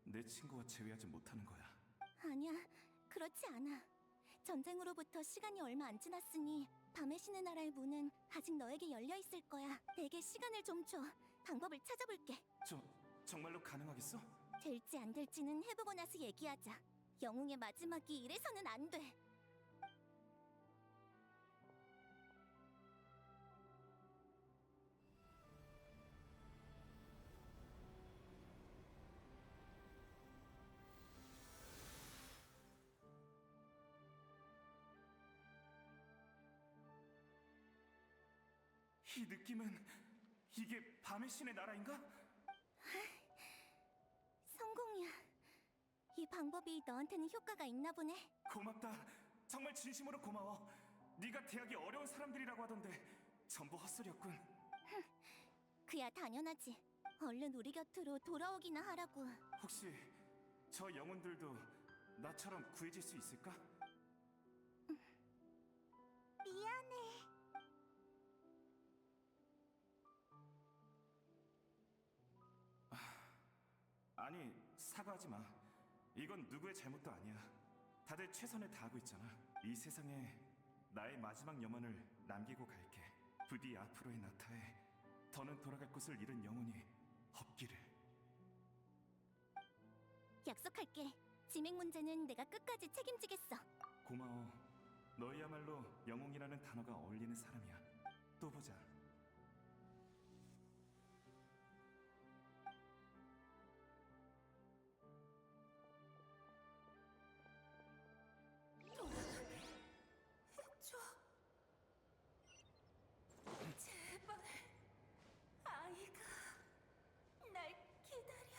내 친구와 재회하지 못하는 거야. 아니야, 그렇지 않아. 전쟁으로부터 시간이 얼마 안 지났으니 밤의 신의 나라의 문은 아직 너에게 열려 있을 거야. 내게 시간을 좀 줘. 방법을 찾아볼게. 정말로 가능하겠어? 될지 안 될지는 해보고 나서 얘기하자. 영웅의 마지막이 이래서는 안 돼. 이 느낌은 이게 밤의 신의 나라인가? 성공이야. 이 방법이 너한테는 효과가 있나 보네. 고맙다. 정말 진심으로 고마워. 네가 대학이 어려운 사람들이라고 하던데 전부 헛소리였군. 그야 당연하지. 얼른 우리 곁으로 돌아오기나 하라고. 혹시 저 영혼들도 나처럼 구해질 수 있을까? 미안해. 아니, 사과하지 마. 이건 누구의 잘못도 아니야. 다들 최선을 다하고 있잖아. 이 세상에 나의 마지막 염원을 남기고 갈게. 부디 앞으로의 나타에 더는 돌아갈 곳을 잃은 영혼이 없기를. 약속할게. 지맥 문제는 내가 끝까지 책임지겠어. 고마워. 너희야말로 영웅이라는 단어가 어울리는 사람이야. 또 보자. 제발 아이가 날 기다려.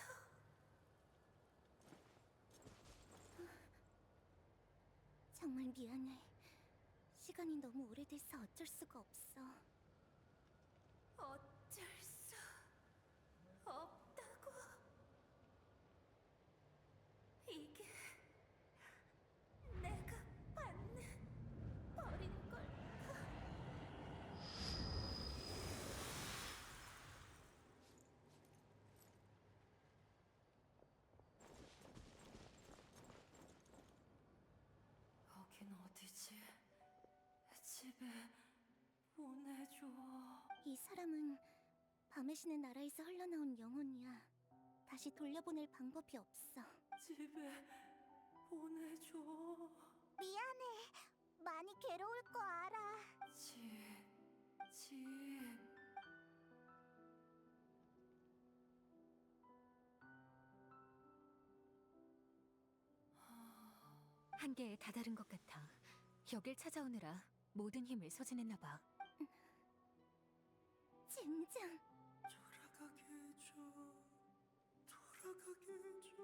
정말 미안해. 시간이 너무 오래돼서 어쩔 수가 없어. 어쩔 수 없다고. 이게 내가 받는 벌인 걸까? 여긴 어디지? 집에 보내줘. 이 사람은 밤의 신의 나라에서 흘러나온 영혼이야. 다시 돌려보낼 방법이 없어. 집에 보내줘. 미안해. 많이 괴로울 거 알아. 집. 한계에 다다른 것 같아. 여길 찾아오느라 모든 힘을 소진했나 봐. 젠장. 돌아가게 해줘. 돌아가게 해줘.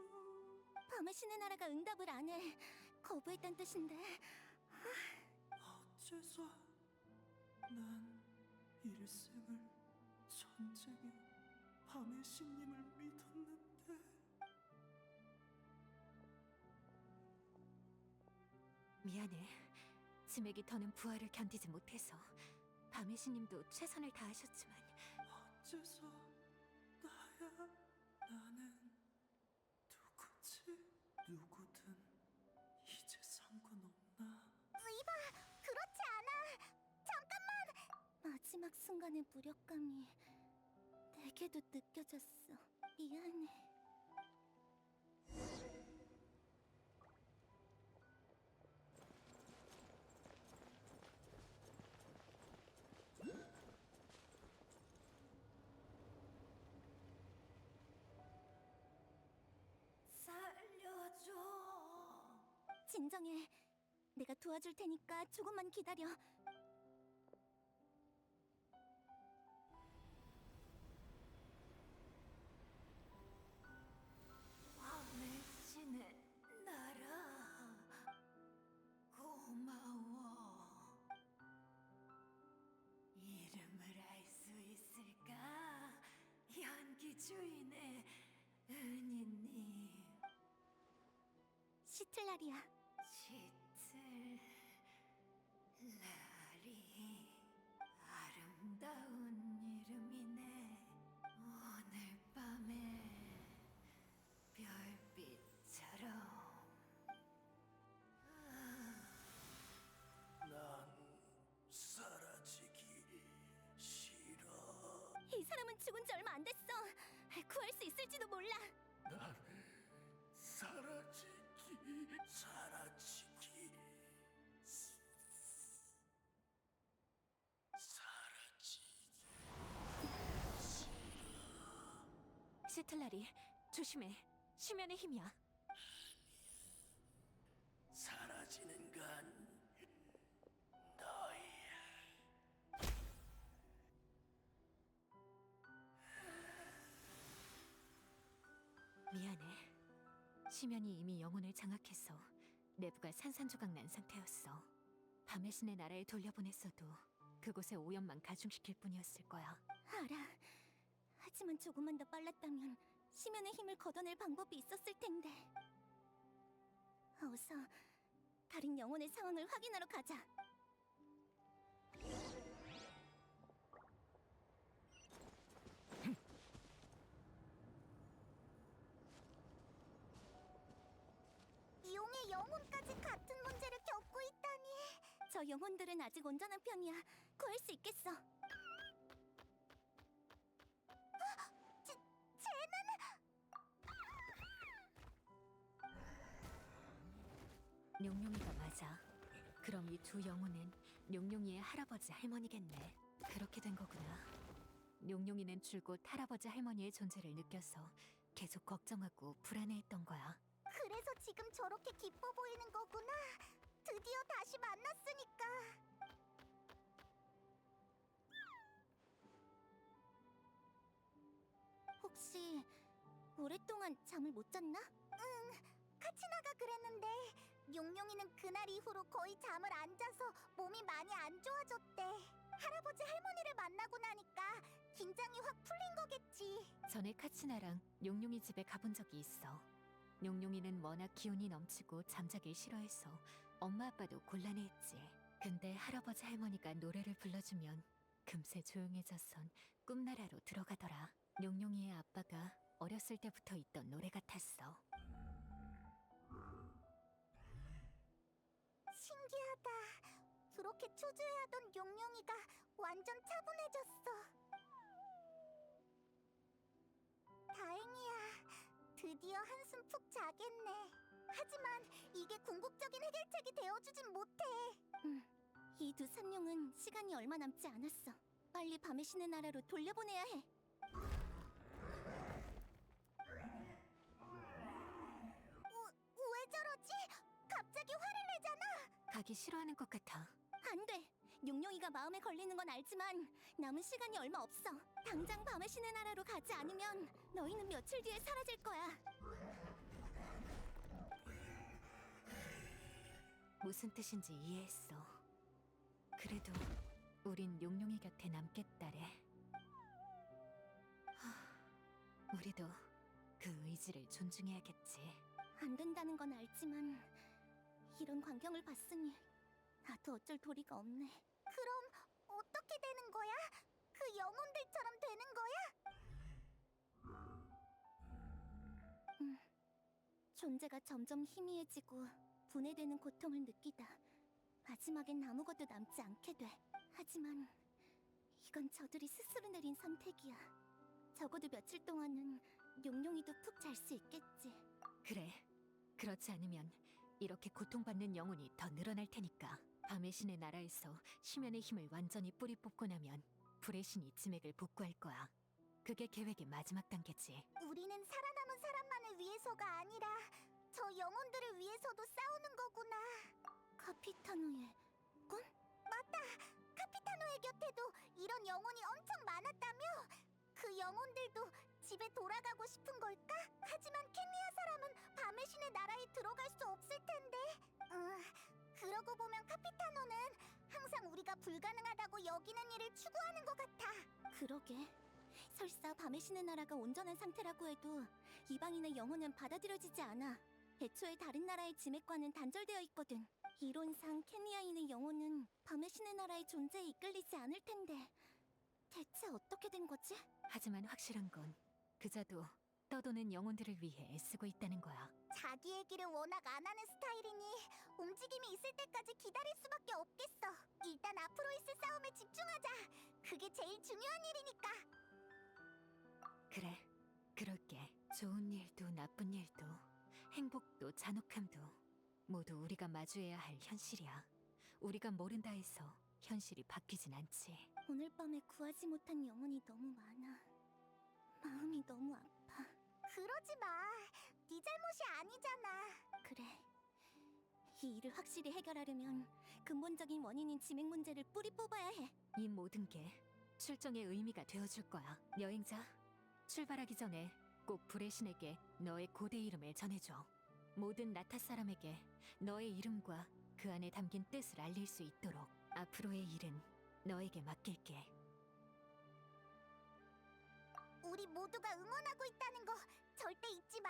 밤의 신의 나라가 응답을 안 해. 거부했단 뜻인데. 어째서 난 일생을 전쟁에 밤의 신님을 믿었는데. 미안해. 지맥이 더는 부활을 견디지 못해서. 밤의 신님도 최선을 다하셨지만 어째서 나야? 나는 누구지? 누구든 이제 상관없나? 이봐, 그렇지 않아. 마지막 순간의 무력감이 내게도 느껴졌어. 미안해. 살려줘. 진정해. 내가 도와줄 테니까 조금만 기다려. 밤의 신의 나라 고마워. 이름을 알 수 있을까? 연기 주인의 은희님. 시틀라리아. 시틀 라리. 아름다운 이름이네. 오늘 밤에 별빛처럼. 난 사라지기 싫어. 이 사람은 죽은 지 얼마 안 됐어. 구할 수 있을지도 몰라. 난 사라지기 시틀라리, 조심해. 심연의 힘이야. 사라지는 건 너희야. 미안해. 심연이 이미 영혼을 장악해서 내부가 산산조각 난 상태였어. 밤의 신의 나라에 돌려보냈어도 그곳의 오염만 가중시킬 뿐이었을 거야. 알아. 하지만 조금만 더 빨랐다면 심연의 힘을 걷어낼 방법이 있었을 텐데. 어서 다른 영혼의 상황을 확인하러 가자. 용의 영혼까지 같은 문제를 겪고 있다니. 저 영혼들은 아직 온전한 편이야. 구할 수 있겠어. 용용이가 맞아. 그럼 이 두 영혼은 용용이의 할아버지 할머니겠네. 그렇게 된 거구나. 용용이는 줄곧 할아버지 할머니의 존재를 느껴서 계속 걱정하고 불안해했던 거야. 그래서 지금 저렇게 기뻐 보이는 거구나. 드디어 다시 만났으니까. 혹시 오랫동안 잠을 못 잤나? 카치나가 그랬는데 용용이는 그날 이후로 거의 잠을 안 자서 몸이 많이 안 좋아졌대. 할아버지 할머니를 만나고 나니까 긴장이 확 풀린 거겠지. 전에 카치나랑 용용이 집에 가본 적이 있어. 용용이는 워낙 기운이 넘치고 잠자길 싫어해서 엄마 아빠도 곤란해했지. 근데 할아버지 할머니가 노래를 불러주면 금세 조용해져선 꿈나라로 들어가더라. 용용이의 아빠가 어렸을 때부터 있던 노래 같았어. 신기하다. 그렇게 초조해하던 용용이가 완전 차분해졌어. 다행이야. 드디어 한숨 푹 자겠네. 하지만 이게 궁극적인 해결책이 되어주진 못해. 이 두 산룡은 시간이 얼마 남지 않았어. 빨리 밤의 신의 나라로 돌려보내야 해. 왜 저러지? 갑자기 화를 내잖아. 가기 싫어하는 것 같아. 안 돼. 용용이가 마음에 걸리는 건 알지만 남은 시간이 얼마 없어. 당장 밤의 신의 나라로 가지 않으면 너희는 며칠 뒤에 사라질 거야. 무슨 뜻인지 이해했어. 그래도 우린 용용이 곁에 남겠다래. 우리도 그 의지를 존중해야겠지. 안 된다는 건 알지만 이런 광경을 봤으니 나도 어쩔 도리가 없네. 그럼 어떻게 되는 거야? 그 영혼들처럼 되는 거야? 존재가 점점 희미해지고 분해되는 고통을 느끼다 마지막엔 아무것도 남지 않게 돼. 하지만 이건 저들이 스스로 내린 선택이야. 적어도 며칠 동안은 용용이도 푹 잘 수 있겠지. 그래. 그렇지 않으면 이렇게 고통받는 영혼이 더 늘어날 테니까. 밤의 신의 나라에서 심연의 힘을 완전히 뿌리 뽑고 나면 불의 신이 지맥을 복구할 거야. 그게 계획의 마지막 단계지. 우리는 살아남은 사람만을 위해서가 아니라 저 영혼들을 위해서도 싸우는 거구나. 카피타노의 꾼? 맞다. 카피타노의 곁에도 이런 영혼이 엄청 많았다며? 그 영혼들도 집에 돌아가고 싶은 걸까? 하지만 켄리아 사람은 밤의 신의 나라에 들어갈 수 없을 텐데. 그러고 보면 카피타노는 항상 우리가 불가능하다고 여기는 일을 추구하는 것 같아. 그러게. 설사 밤의 신의 나라가 온전한 상태라고 해도 이방인의 영혼은 받아들여지지 않아. 애초에 다른 나라의 지맥과는 단절되어 있거든. 이론상 켄리아인의 영혼은 밤의 신의 나라의 존재에 이끌리지 않을 텐데 대체 어떻게 된 거지? 하지만 확실한 건 그자도 떠도는 영혼들을 위해 애쓰고 있다는 거야. 자기 얘기를 워낙 안 하는 스타일이니 움직임이 있을 때까지 기다릴 수밖에 없겠어. 일단 앞으로 있을 싸움에 집중하자. 그게 제일 중요한 일이니까. 그래, 그럴게. 좋은 일도 나쁜 일도 행복도 잔혹함도 모두 우리가 마주해야 할 현실이야. 우리가 모른다 해서 현실이 바뀌진 않지. 오늘 밤에 구하지 못한 영혼이 너무 많아. 마음이 너무 아파. 그러지 마. 네 잘못이 아니잖아. 그래. 이 일을 확실히 해결하려면 근본적인 원인인 지맥 문제를 뿌리 뽑아야 해. 이 모든 게 출정의 의미가 되어줄 거야. 여행자, 출발하기 전에 꼭 불의 신에게 너의 고대 이름을 전해줘. 모든 나타 사람에게 너의 이름과 그 안에 담긴 뜻을 알릴 수 있도록. 앞으로의 일은 너에게 맡길게. 우리 모두가 응원하고 있다는 거 절대 잊지 마.